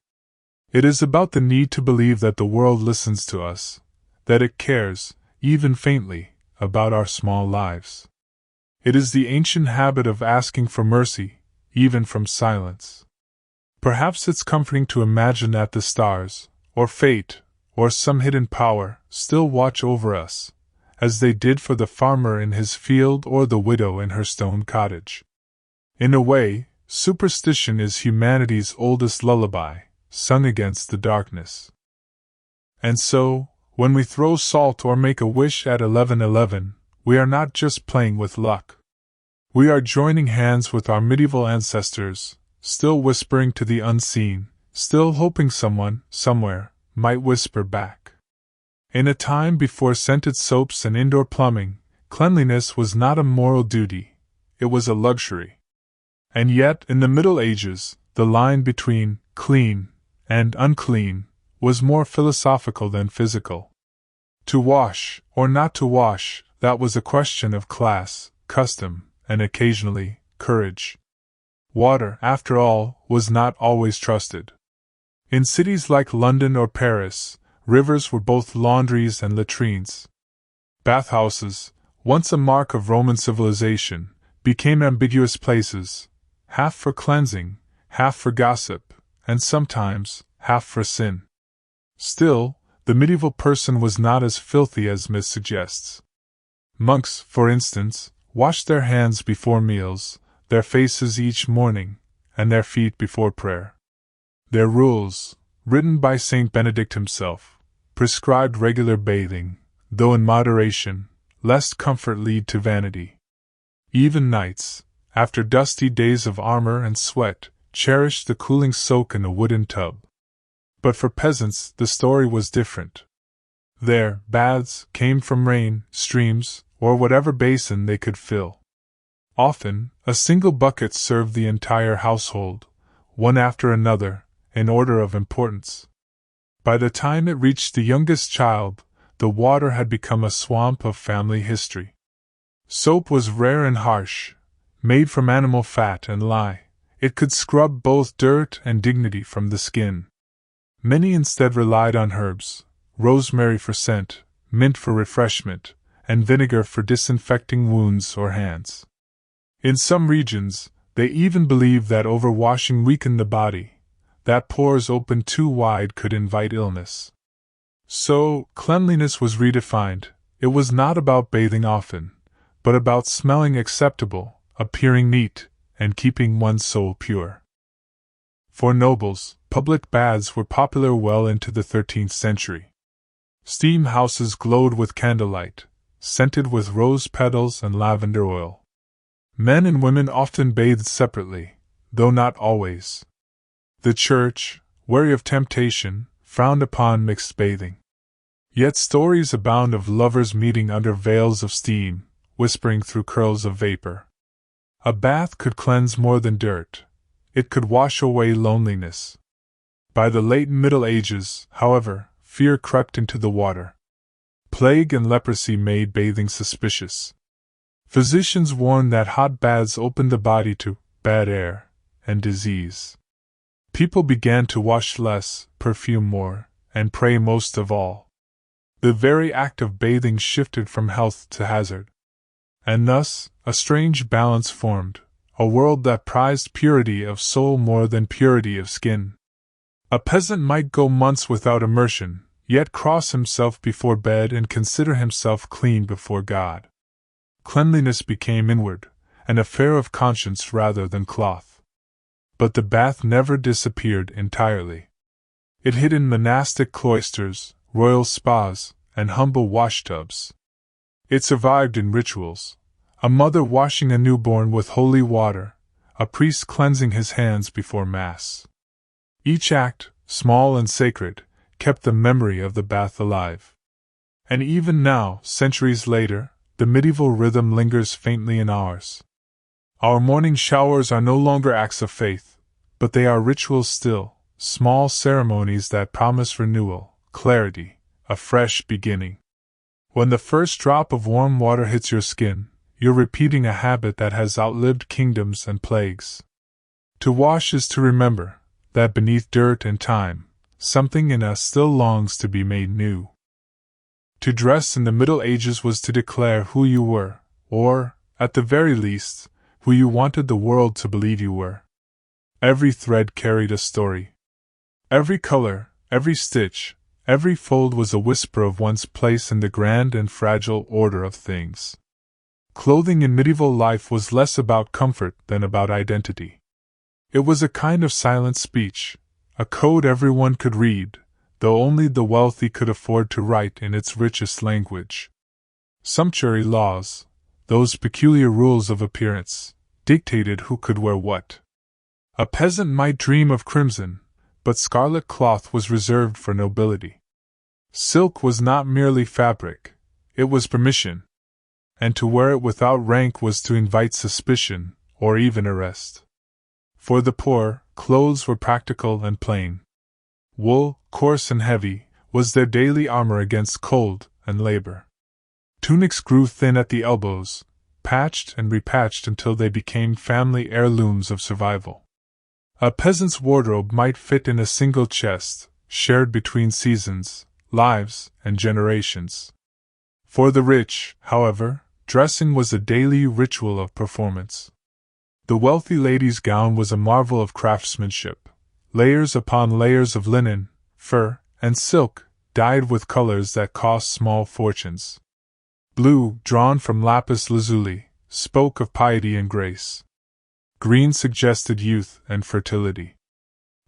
It is about the need to believe that the world listens to us, that it cares, even faintly, about our small lives. It is the ancient habit of asking for mercy, even from silence. Perhaps it's comforting to imagine that the stars, or fate, or some hidden power, still watch over us, as they did for the farmer in his field or the widow in her stone cottage. In a way, superstition is humanity's oldest lullaby, sung against the darkness. And so, when we throw salt or make a wish at 11:11, we are not just playing with luck. We are joining hands with our medieval ancestors, still whispering to the unseen, still hoping someone, somewhere, might whisper back. In a time before scented soaps and indoor plumbing, cleanliness was not a moral duty, it was a luxury. And yet, in the Middle Ages, the line between clean and unclean was more philosophical than physical. To wash, or not to wash, that was a question of class, custom, and occasionally, courage. Water, after all, was not always trusted. In cities like London or Paris, rivers were both laundries and latrines. Bathhouses, once a mark of Roman civilization, became ambiguous places, half for cleansing, half for gossip, and sometimes, half for sin. Still, the medieval person was not as filthy as myth suggests. Monks, for instance, washed their hands before meals, their faces each morning, and their feet before prayer. Their rules, written by Saint Benedict himself, prescribed regular bathing, though in moderation, lest comfort lead to vanity. Even knights, after dusty days of armor and sweat, cherished the cooling soak in a wooden tub. But for peasants, the story was different. Their baths came from rain, streams, or whatever basin they could fill. Often, a single bucket served the entire household, one after another, in order of importance. By the time it reached the youngest child, the water had become a swamp of family history. Soap was rare and harsh, made from animal fat and lye. It could scrub both dirt and dignity from the skin. Many instead relied on herbs, rosemary for scent, mint for refreshment, and vinegar for disinfecting wounds or hands. In some regions, they even believed that overwashing weakened the body, that pores opened too wide could invite illness. So, cleanliness was redefined. It was not about bathing often, but about smelling acceptable, appearing neat, and keeping one's soul pure. For nobles, public baths were popular well into the 13th century. Steam houses glowed with candlelight, scented with rose petals and lavender oil. Men and women often bathed separately, though not always. The church, wary of temptation, frowned upon mixed bathing. Yet stories abound of lovers meeting under veils of steam, whispering through curls of vapor. A bath could cleanse more than dirt. It could wash away loneliness. By the late Middle Ages, however, fear crept into the water. Plague and leprosy made bathing suspicious. Physicians warned that hot baths opened the body to bad air and disease. People began to wash less, perfume more, and pray most of all. The very act of bathing shifted from health to hazard. And thus, a strange balance formed, a world that prized purity of soul more than purity of skin. A peasant might go months without immersion, yet cross himself before bed and consider himself clean before God. Cleanliness became inward, an affair of conscience rather than cloth. But the bath never disappeared entirely. It hid in monastic cloisters, royal spas, and humble washtubs. It survived in rituals, a mother washing a newborn with holy water, a priest cleansing his hands before Mass. Each act, small and sacred, kept the memory of the bath alive. And even now, centuries later, the medieval rhythm lingers faintly in ours. Our morning showers are no longer acts of faith, but they are rituals still, small ceremonies that promise renewal, clarity, a fresh beginning. When the first drop of warm water hits your skin, you're repeating a habit that has outlived kingdoms and plagues. To wash is to remember that beneath dirt and time, something in us still longs to be made new. To dress in the Middle Ages was to declare who you were, or, at the very least, who you wanted the world to believe you were. Every thread carried a story. Every color, every stitch, every fold was a whisper of one's place in the grand and fragile order of things. Clothing in medieval life was less about comfort than about identity. It was a kind of silent speech, a code everyone could read, though only the wealthy could afford to write in its richest language. Sumptuary laws, those peculiar rules of appearance, dictated who could wear what. A peasant might dream of crimson, but scarlet cloth was reserved for nobility. Silk was not merely fabric, it was permission, and to wear it without rank was to invite suspicion, or even arrest. For the poor, clothes were practical and plain. Wool, coarse and heavy, was their daily armor against cold and labor. Tunics grew thin at the elbows, patched and repatched until they became family heirlooms of survival. A peasant's wardrobe might fit in a single chest, shared between seasons, lives, and generations. For the rich, however, dressing was a daily ritual of performance. The wealthy lady's gown was a marvel of craftsmanship, layers upon layers of linen, fur, and silk, dyed with colors that cost small fortunes. Blue, drawn from lapis lazuli, spoke of piety and grace. Green suggested youth and fertility.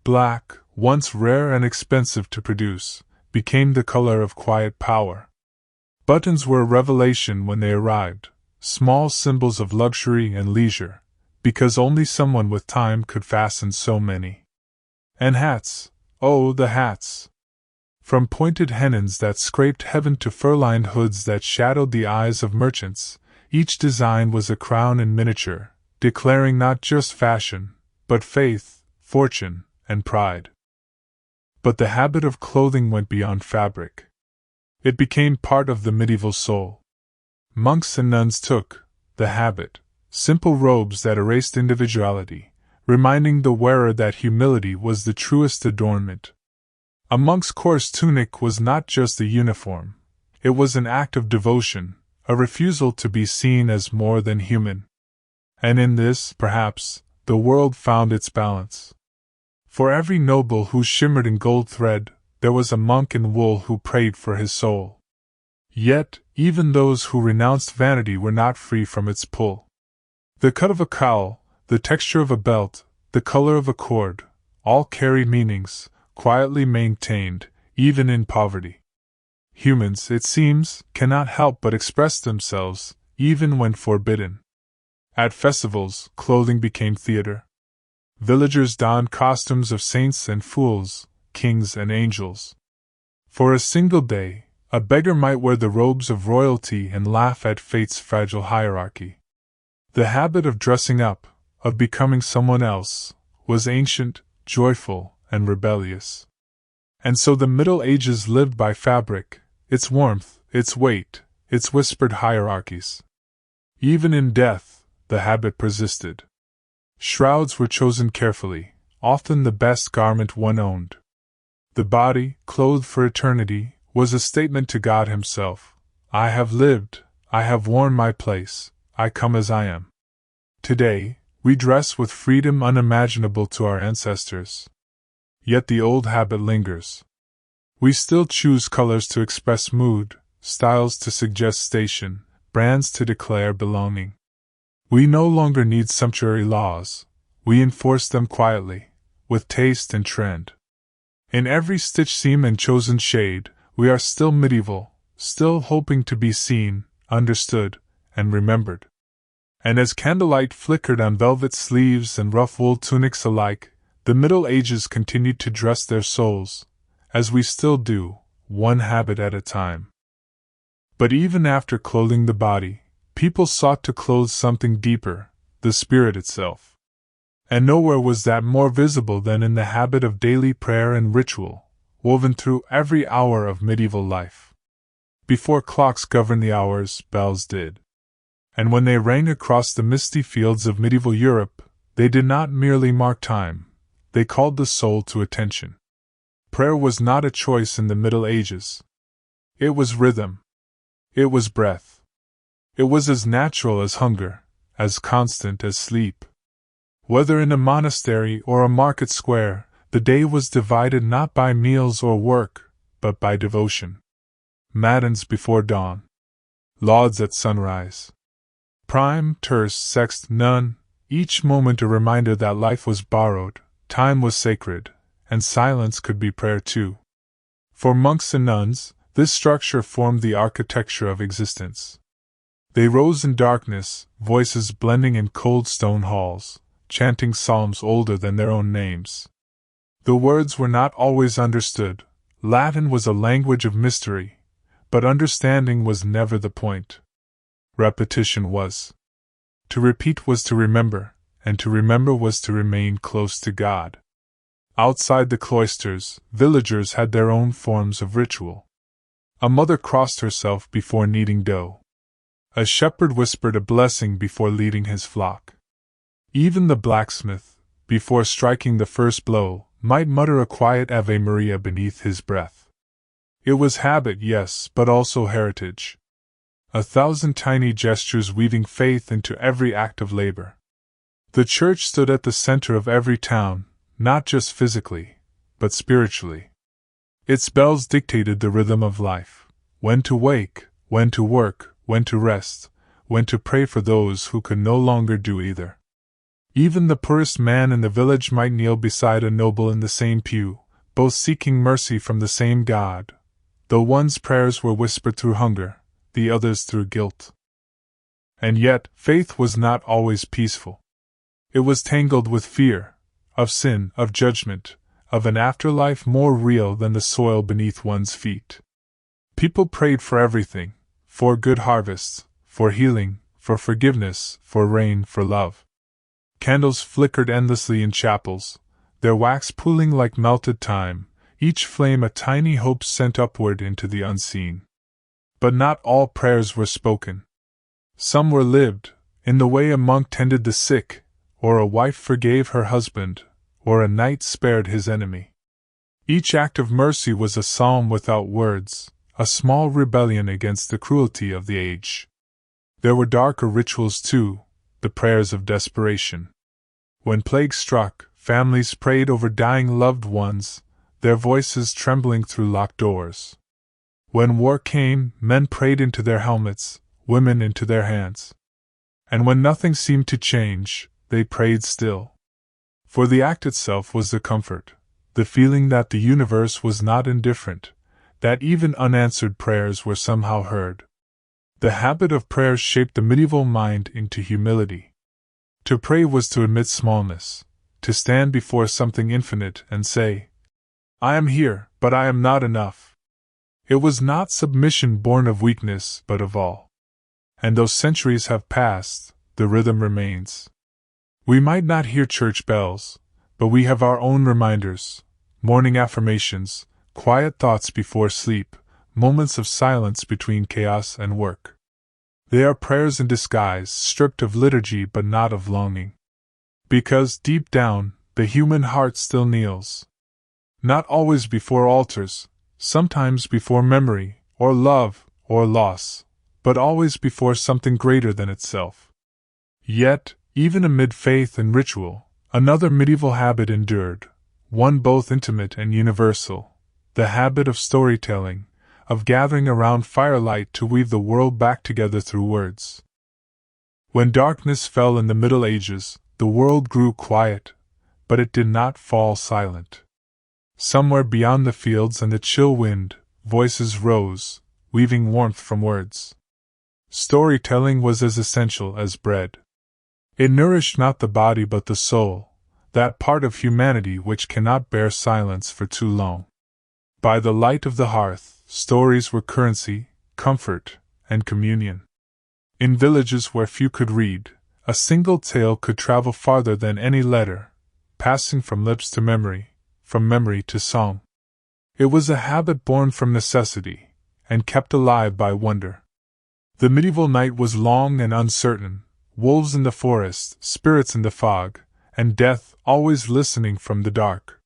Black, once rare and expensive to produce, became the color of quiet power. Buttons were a revelation when they arrived, small symbols of luxury and leisure, because only someone with time could fasten so many. And hats, oh, the hats! From pointed hennons that scraped heaven to fur-lined hoods that shadowed the eyes of merchants, each design was a crown in miniature, declaring not just fashion, but faith, fortune, and pride. But the habit of clothing went beyond fabric. It became part of the medieval soul. Monks and nuns took the habit, simple robes that erased individuality, reminding the wearer that humility was the truest adornment. A monk's coarse tunic was not just a uniform, it was an act of devotion, a refusal to be seen as more than human. And in this, perhaps, the world found its balance. For every noble who shimmered in gold thread, there was a monk in wool who prayed for his soul. Yet, even those who renounced vanity were not free from its pull. The cut of a cowl, the texture of a belt, the color of a cord, all carry meanings, quietly maintained, even in poverty. Humans, it seems, cannot help but express themselves, even when forbidden. At festivals, clothing became theater. Villagers donned costumes of saints and fools, kings and angels. For a single day, a beggar might wear the robes of royalty and laugh at fate's fragile hierarchy. The habit of dressing up, of becoming someone else, was ancient, joyful, and rebellious. And so the Middle Ages lived by fabric, its warmth, its weight, its whispered hierarchies. Even in death, the habit persisted. Shrouds were chosen carefully, often the best garment one owned. The body, clothed for eternity, was a statement to God Himself. I have lived, I have worn my place, I come as I am. Today, we dress with freedom unimaginable to our ancestors. Yet the old habit lingers. We still choose colors to express mood, styles to suggest station, brands to declare belonging. We no longer need sumptuary laws, we enforce them quietly, with taste and trend. In every stitch seam and chosen shade, we are still medieval, still hoping to be seen, understood, and remembered. And as candlelight flickered on velvet sleeves and rough wool tunics alike, the Middle Ages continued to dress their souls, as we still do, one habit at a time. But even after clothing the body, people sought to clothe something deeper, the spirit itself. And nowhere was that more visible than in the habit of daily prayer and ritual, woven through every hour of medieval life. Before clocks governed the hours, bells did. And when they rang across the misty fields of medieval Europe, they did not merely mark time, they called the soul to attention. Prayer was not a choice in the Middle Ages. It was rhythm. It was breath. It was as natural as hunger, as constant as sleep. Whether in a monastery or a market square, the day was divided not by meals or work, but by devotion. Matins before dawn. Lauds at sunrise. Prime, terce, sext, none, each moment a reminder that life was borrowed, time was sacred, and silence could be prayer too. For monks and nuns, this structure formed the architecture of existence. They rose in darkness, voices blending in cold stone halls, chanting psalms older than their own names. The words were not always understood. Latin was a language of mystery, but understanding was never the point. Repetition was. To repeat was to remember, and to remember was to remain close to God. Outside the cloisters, villagers had their own forms of ritual. A mother crossed herself before kneading dough. A shepherd whispered a blessing before leading his flock. Even the blacksmith, before striking the first blow, might mutter a quiet Ave Maria beneath his breath. It was habit, yes, but also heritage. 1,000 tiny gestures weaving faith into every act of labor. The church stood at the center of every town, not just physically, but spiritually. Its bells dictated the rhythm of life: when to wake, when to work, when to rest, when to pray for those who could no longer do either. Even the poorest man in the village might kneel beside a noble in the same pew, both seeking mercy from the same God, though one's prayers were whispered through hunger, the other's through guilt. And yet, faith was not always peaceful. It was tangled with fear, of sin, of judgment, of an afterlife more real than the soil beneath one's feet. People prayed for everything: for good harvests, for healing, for forgiveness, for rain, for love. Candles flickered endlessly in chapels, their wax pooling like melted time, each flame a tiny hope sent upward into the unseen. But not all prayers were spoken. Some were lived, in the way a monk tended the sick, or a wife forgave her husband, or a knight spared his enemy. Each act of mercy was a psalm without words, a small rebellion against the cruelty of the age. There were darker rituals too, the prayers of desperation. When plague struck, families prayed over dying loved ones, their voices trembling through locked doors. When war came, men prayed into their helmets, women into their hands. And when nothing seemed to change, they prayed still. For the act itself was the comfort, the feeling that the universe was not indifferent, that even unanswered prayers were somehow heard. The habit of prayer shaped the medieval mind into humility. To pray was to admit smallness, to stand before something infinite and say, "I am here, but I am not enough." It was not submission born of weakness, but of all. And though centuries have passed, the rhythm remains. We might not hear church bells, but we have our own reminders, morning affirmations, quiet thoughts before sleep, moments of silence between chaos and work. They are prayers in disguise, stripped of liturgy but not of longing. Because, deep down, the human heart still kneels. Not always before altars, sometimes before memory, or love, or loss, but always before something greater than itself. Yet, even amid faith and ritual, another medieval habit endured, one both intimate and universal: the habit of storytelling, of gathering around firelight to weave the world back together through words. When darkness fell in the Middle Ages, the world grew quiet, but it did not fall silent. Somewhere beyond the fields and the chill wind, voices rose, weaving warmth from words. Storytelling was as essential as bread. It nourished not the body but the soul, that part of humanity which cannot bear silence for too long. By the light of the hearth, stories were currency, comfort, and communion. In villages where few could read, a single tale could travel farther than any letter, passing from lips to memory, from memory to song. It was a habit born from necessity, and kept alive by wonder. The medieval night was long and uncertain, wolves in the forest, spirits in the fog, and death always listening from the dark.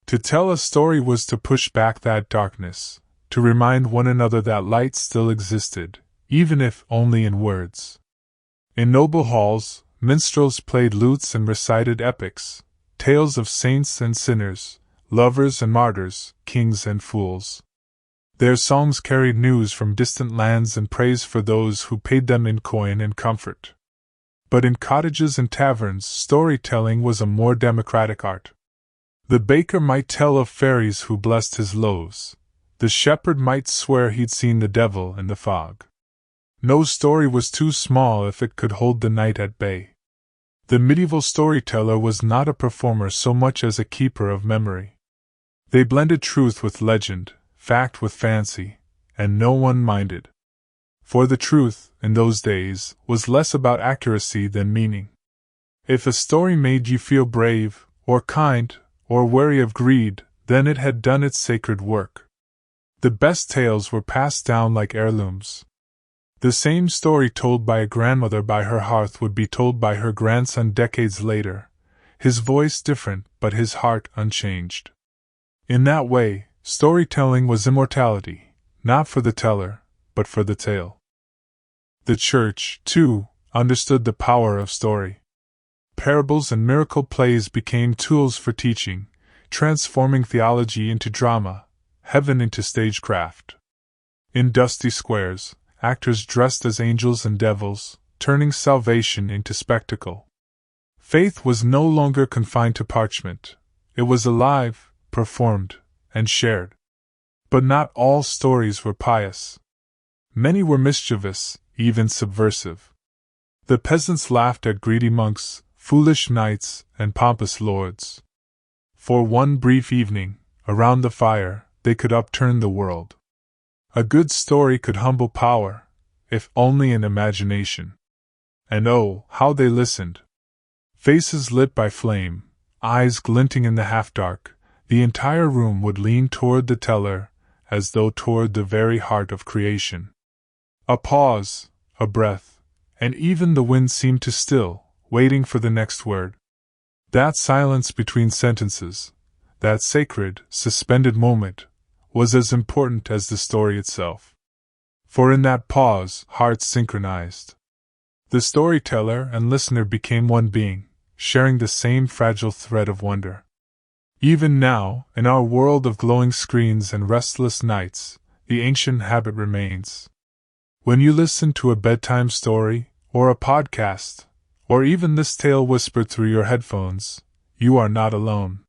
To tell a story was to push back that darkness, to remind one another that light still existed, even if only in words. In noble halls, minstrels played lutes and recited epics, tales of saints and sinners, lovers and martyrs, kings and fools. Their songs carried news from distant lands and praise for those who paid them in coin and comfort. But in cottages and taverns, storytelling was a more democratic art. The baker might tell of fairies who blessed his loaves. The shepherd might swear he'd seen the devil in the fog. No story was too small if it could hold the night at bay. The medieval storyteller was not a performer so much as a keeper of memory. They blended truth with legend, fact with fancy, and no one minded. For the truth, in those days, was less about accuracy than meaning. If a story made you feel brave, or kind, or wary of greed, then it had done its sacred work. The best tales were passed down like heirlooms. The same story told by a grandmother by her hearth would be told by her grandson decades later, his voice different but his heart unchanged. In that way, storytelling was immortality, not for the teller, but for the tale. The Church, too, understood the power of story. Parables and miracle plays became tools for teaching, transforming theology into drama, heaven into stagecraft. In dusty squares, actors dressed as angels and devils, turning salvation into spectacle. Faith was no longer confined to parchment. It was alive, performed, and shared. But not all stories were pious. Many were mischievous, even subversive. The peasants laughed at greedy monks, foolish knights, and pompous lords. For one brief evening, around the fire, they could upturn the world. A good story could humble power, if only in imagination. And oh, how they listened! Faces lit by flame, eyes glinting in the half-dark, the entire room would lean toward the teller, as though toward the very heart of creation. A pause, a breath, and even the wind seemed to still, waiting for the next word. That silence between sentences, that sacred, suspended moment, was as important as the story itself. For in that pause, hearts synchronized. The storyteller and listener became one being, sharing the same fragile thread of wonder. Even now, in our world of glowing screens and restless nights, the ancient habit remains. When you listen to a bedtime story, or a podcast, or even this tale whispered through your headphones, you are not alone.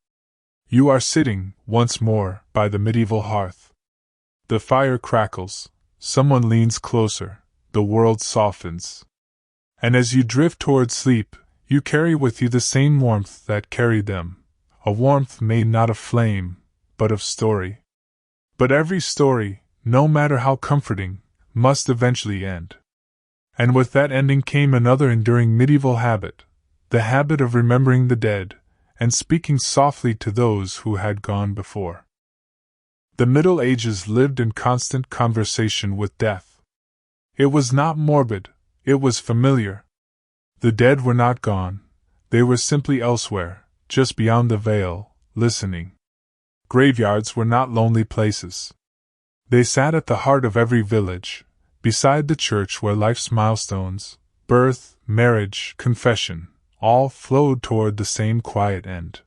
You are sitting, once more, by the medieval hearth. The fire crackles, someone leans closer, the world softens. And as you drift toward sleep, you carry with you the same warmth that carried them, a warmth made not of flame, but of story. But every story, no matter how comforting, must eventually end. And with that ending came another enduring medieval habit, the habit of remembering the dead, and speaking softly to those who had gone before. The Middle Ages lived in constant conversation with death. It was not morbid, it was familiar. The dead were not gone, they were simply elsewhere, just beyond the veil, listening. Graveyards were not lonely places. They sat at the heart of every village, beside the church where life's milestones, birth, marriage, confession, all flowed toward the same quiet end.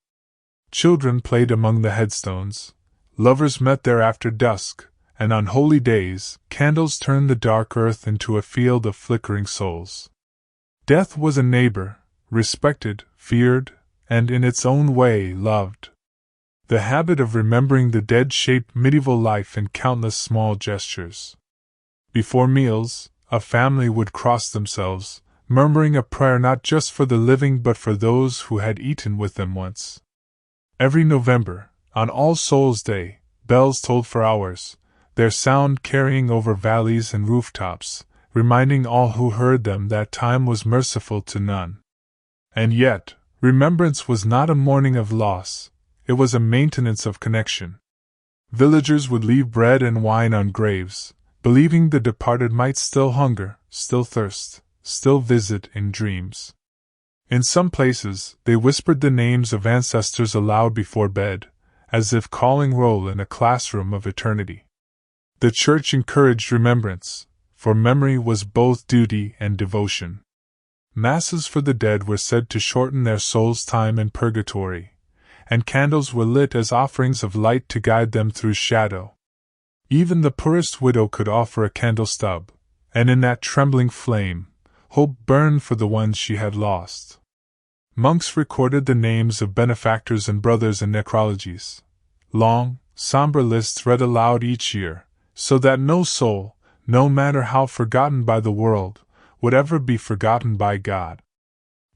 Children played among the headstones, lovers met there after dusk, and on holy days, candles turned the dark earth into a field of flickering souls. Death was a neighbor, respected, feared, and in its own way loved. The habit of remembering the dead shaped medieval life in countless small gestures. Before meals, a family would cross themselves, murmuring a prayer not just for the living but for those who had eaten with them once. Every November, on All Souls' Day, bells tolled for hours, their sound carrying over valleys and rooftops, reminding all who heard them that time was merciful to none. And yet, remembrance was not a mourning of loss, it was a maintenance of connection. Villagers would leave bread and wine on graves, believing the departed might still hunger, still thirst, still visit in dreams. In some places, they whispered the names of ancestors aloud before bed, as if calling roll in a classroom of eternity. The Church encouraged remembrance, for memory was both duty and devotion. Masses for the dead were said to shorten their souls' time in purgatory, and candles were lit as offerings of light to guide them through shadow. Even the poorest widow could offer a candle stub, and in that trembling flame, hope burned for the ones she had lost. Monks recorded the names of benefactors and brothers in necrologies. Long, somber lists read aloud each year, so that no soul, no matter how forgotten by the world, would ever be forgotten by God.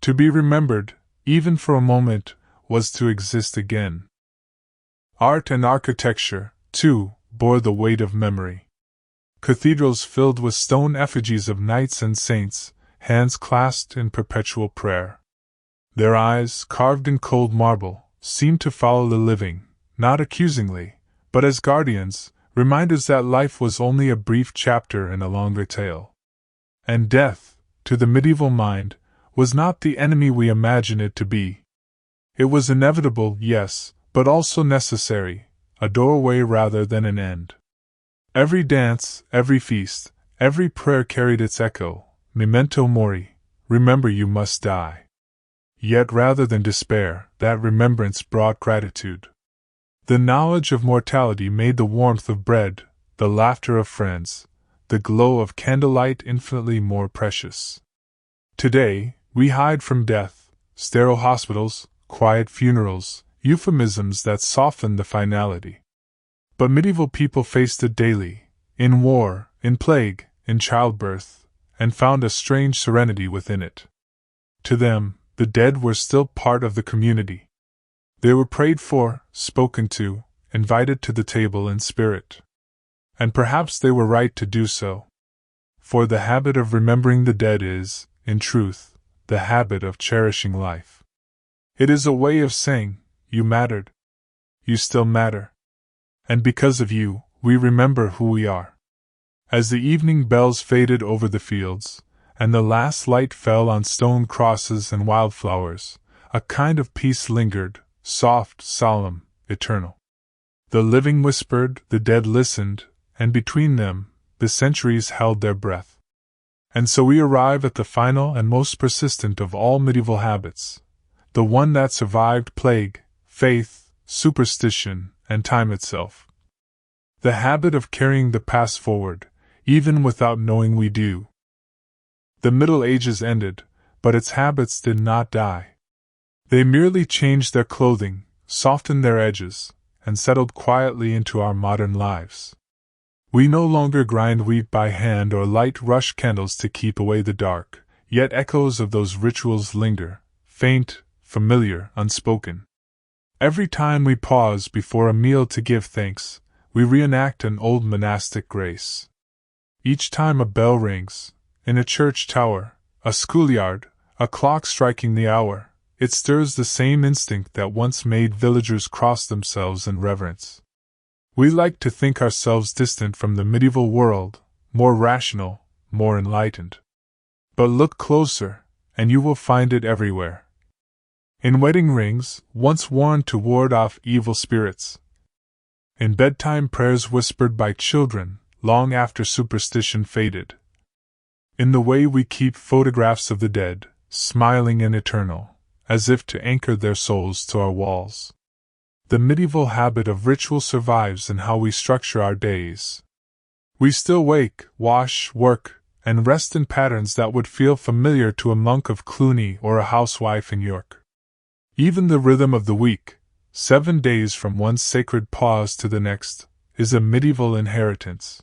To be remembered, even for a moment, was to exist again. Art and architecture, too, bore the weight of memory. Cathedrals filled with stone effigies of knights and saints, hands clasped in perpetual prayer. Their eyes, carved in cold marble, seemed to follow the living, not accusingly, but as guardians, reminders that life was only a brief chapter in a longer tale. And death, to the medieval mind, was not the enemy we imagine it to be. It was inevitable, yes, but also necessary, a doorway rather than an end. Every dance, every feast, every prayer carried its echo, memento mori, remember you must die. Yet rather than despair, that remembrance brought gratitude. The knowledge of mortality made the warmth of bread, the laughter of friends, the glow of candlelight infinitely more precious. Today, we hide from death, sterile hospitals, quiet funerals, euphemisms that soften the finality. But medieval people faced it daily, in war, in plague, in childbirth, and found a strange serenity within it. To them, the dead were still part of the community. They were prayed for, spoken to, invited to the table in spirit. And perhaps they were right to do so. For the habit of remembering the dead is, in truth, the habit of cherishing life. It is a way of saying, you mattered. You still matter. And because of you, we remember who we are. As the evening bells faded over the fields, and the last light fell on stone crosses and wildflowers, a kind of peace lingered, soft, solemn, eternal. The living whispered, the dead listened, and between them, the centuries held their breath. And so we arrive at the final and most persistent of all medieval habits, the one that survived plague, faith, superstition, and time itself. The habit of carrying the past forward, even without knowing we do. The Middle Ages ended, but its habits did not die. They merely changed their clothing, softened their edges, and settled quietly into our modern lives. We no longer grind wheat by hand or light rush candles to keep away the dark, yet echoes of those rituals linger, faint, familiar, unspoken. Every time we pause before a meal to give thanks, we reenact an old monastic grace. Each time a bell rings, in a church tower, a schoolyard, a clock striking the hour, it stirs the same instinct that once made villagers cross themselves in reverence. We like to think ourselves distant from the medieval world, more rational, more enlightened. But look closer, and you will find it everywhere. In wedding rings, once worn to ward off evil spirits. In bedtime prayers whispered by children, long after superstition faded. In the way we keep photographs of the dead, smiling and eternal, as if to anchor their souls to our walls. The medieval habit of ritual survives in how we structure our days. We still wake, wash, work, and rest in patterns that would feel familiar to a monk of Cluny or a housewife in York. Even the rhythm of the week, 7 days from one sacred pause to the next, is a medieval inheritance.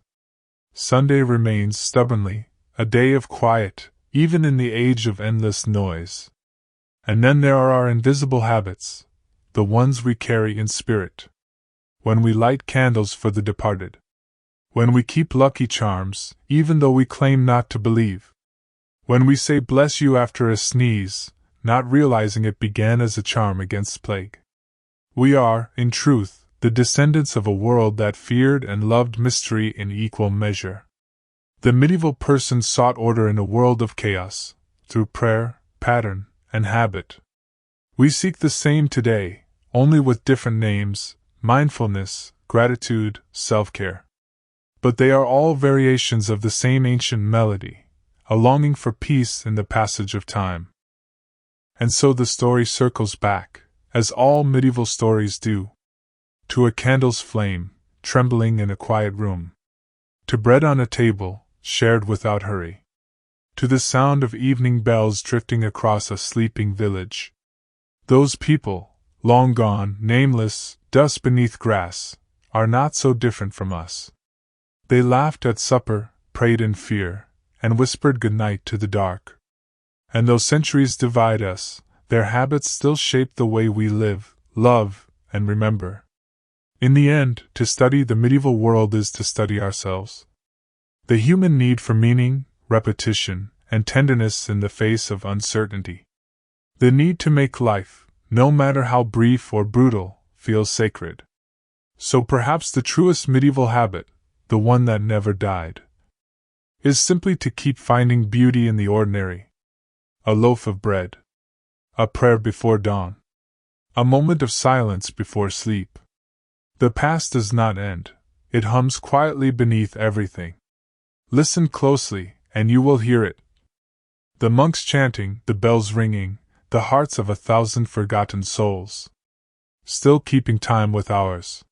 Sunday remains stubbornly a day of quiet, even in the age of endless noise. And then there are our invisible habits, the ones we carry in spirit. When we light candles for the departed. When we keep lucky charms, even though we claim not to believe. When we say bless you after a sneeze, not realizing it began as a charm against plague. We are, in truth, the descendants of a world that feared and loved mystery in equal measure. The medieval person sought order in a world of chaos, through prayer, pattern, and habit. We seek the same today, only with different names: mindfulness, gratitude, self-care. But they are all variations of the same ancient melody, a longing for peace in the passage of time. And so the story circles back, as all medieval stories do, to a candle's flame, trembling in a quiet room, to bread on a table, shared without hurry, to the sound of evening bells drifting across a sleeping village. Those people, long gone, nameless, dust beneath grass, are not so different from us. They laughed at supper, prayed in fear, and whispered good night to the dark. And though centuries divide us, their habits still shape the way we live, love, and remember. In the end, to study the medieval world is to study ourselves. The human need for meaning, repetition, and tenderness in the face of uncertainty. The need to make life, no matter how brief or brutal, feel sacred. So perhaps the truest medieval habit, the one that never died, is simply to keep finding beauty in the ordinary. A loaf of bread, a prayer before dawn, a moment of silence before sleep. The past does not end, it hums quietly beneath everything. Listen closely, and you will hear it. The monks chanting, the bells ringing, the hearts of 1,000 forgotten souls, still keeping time with ours.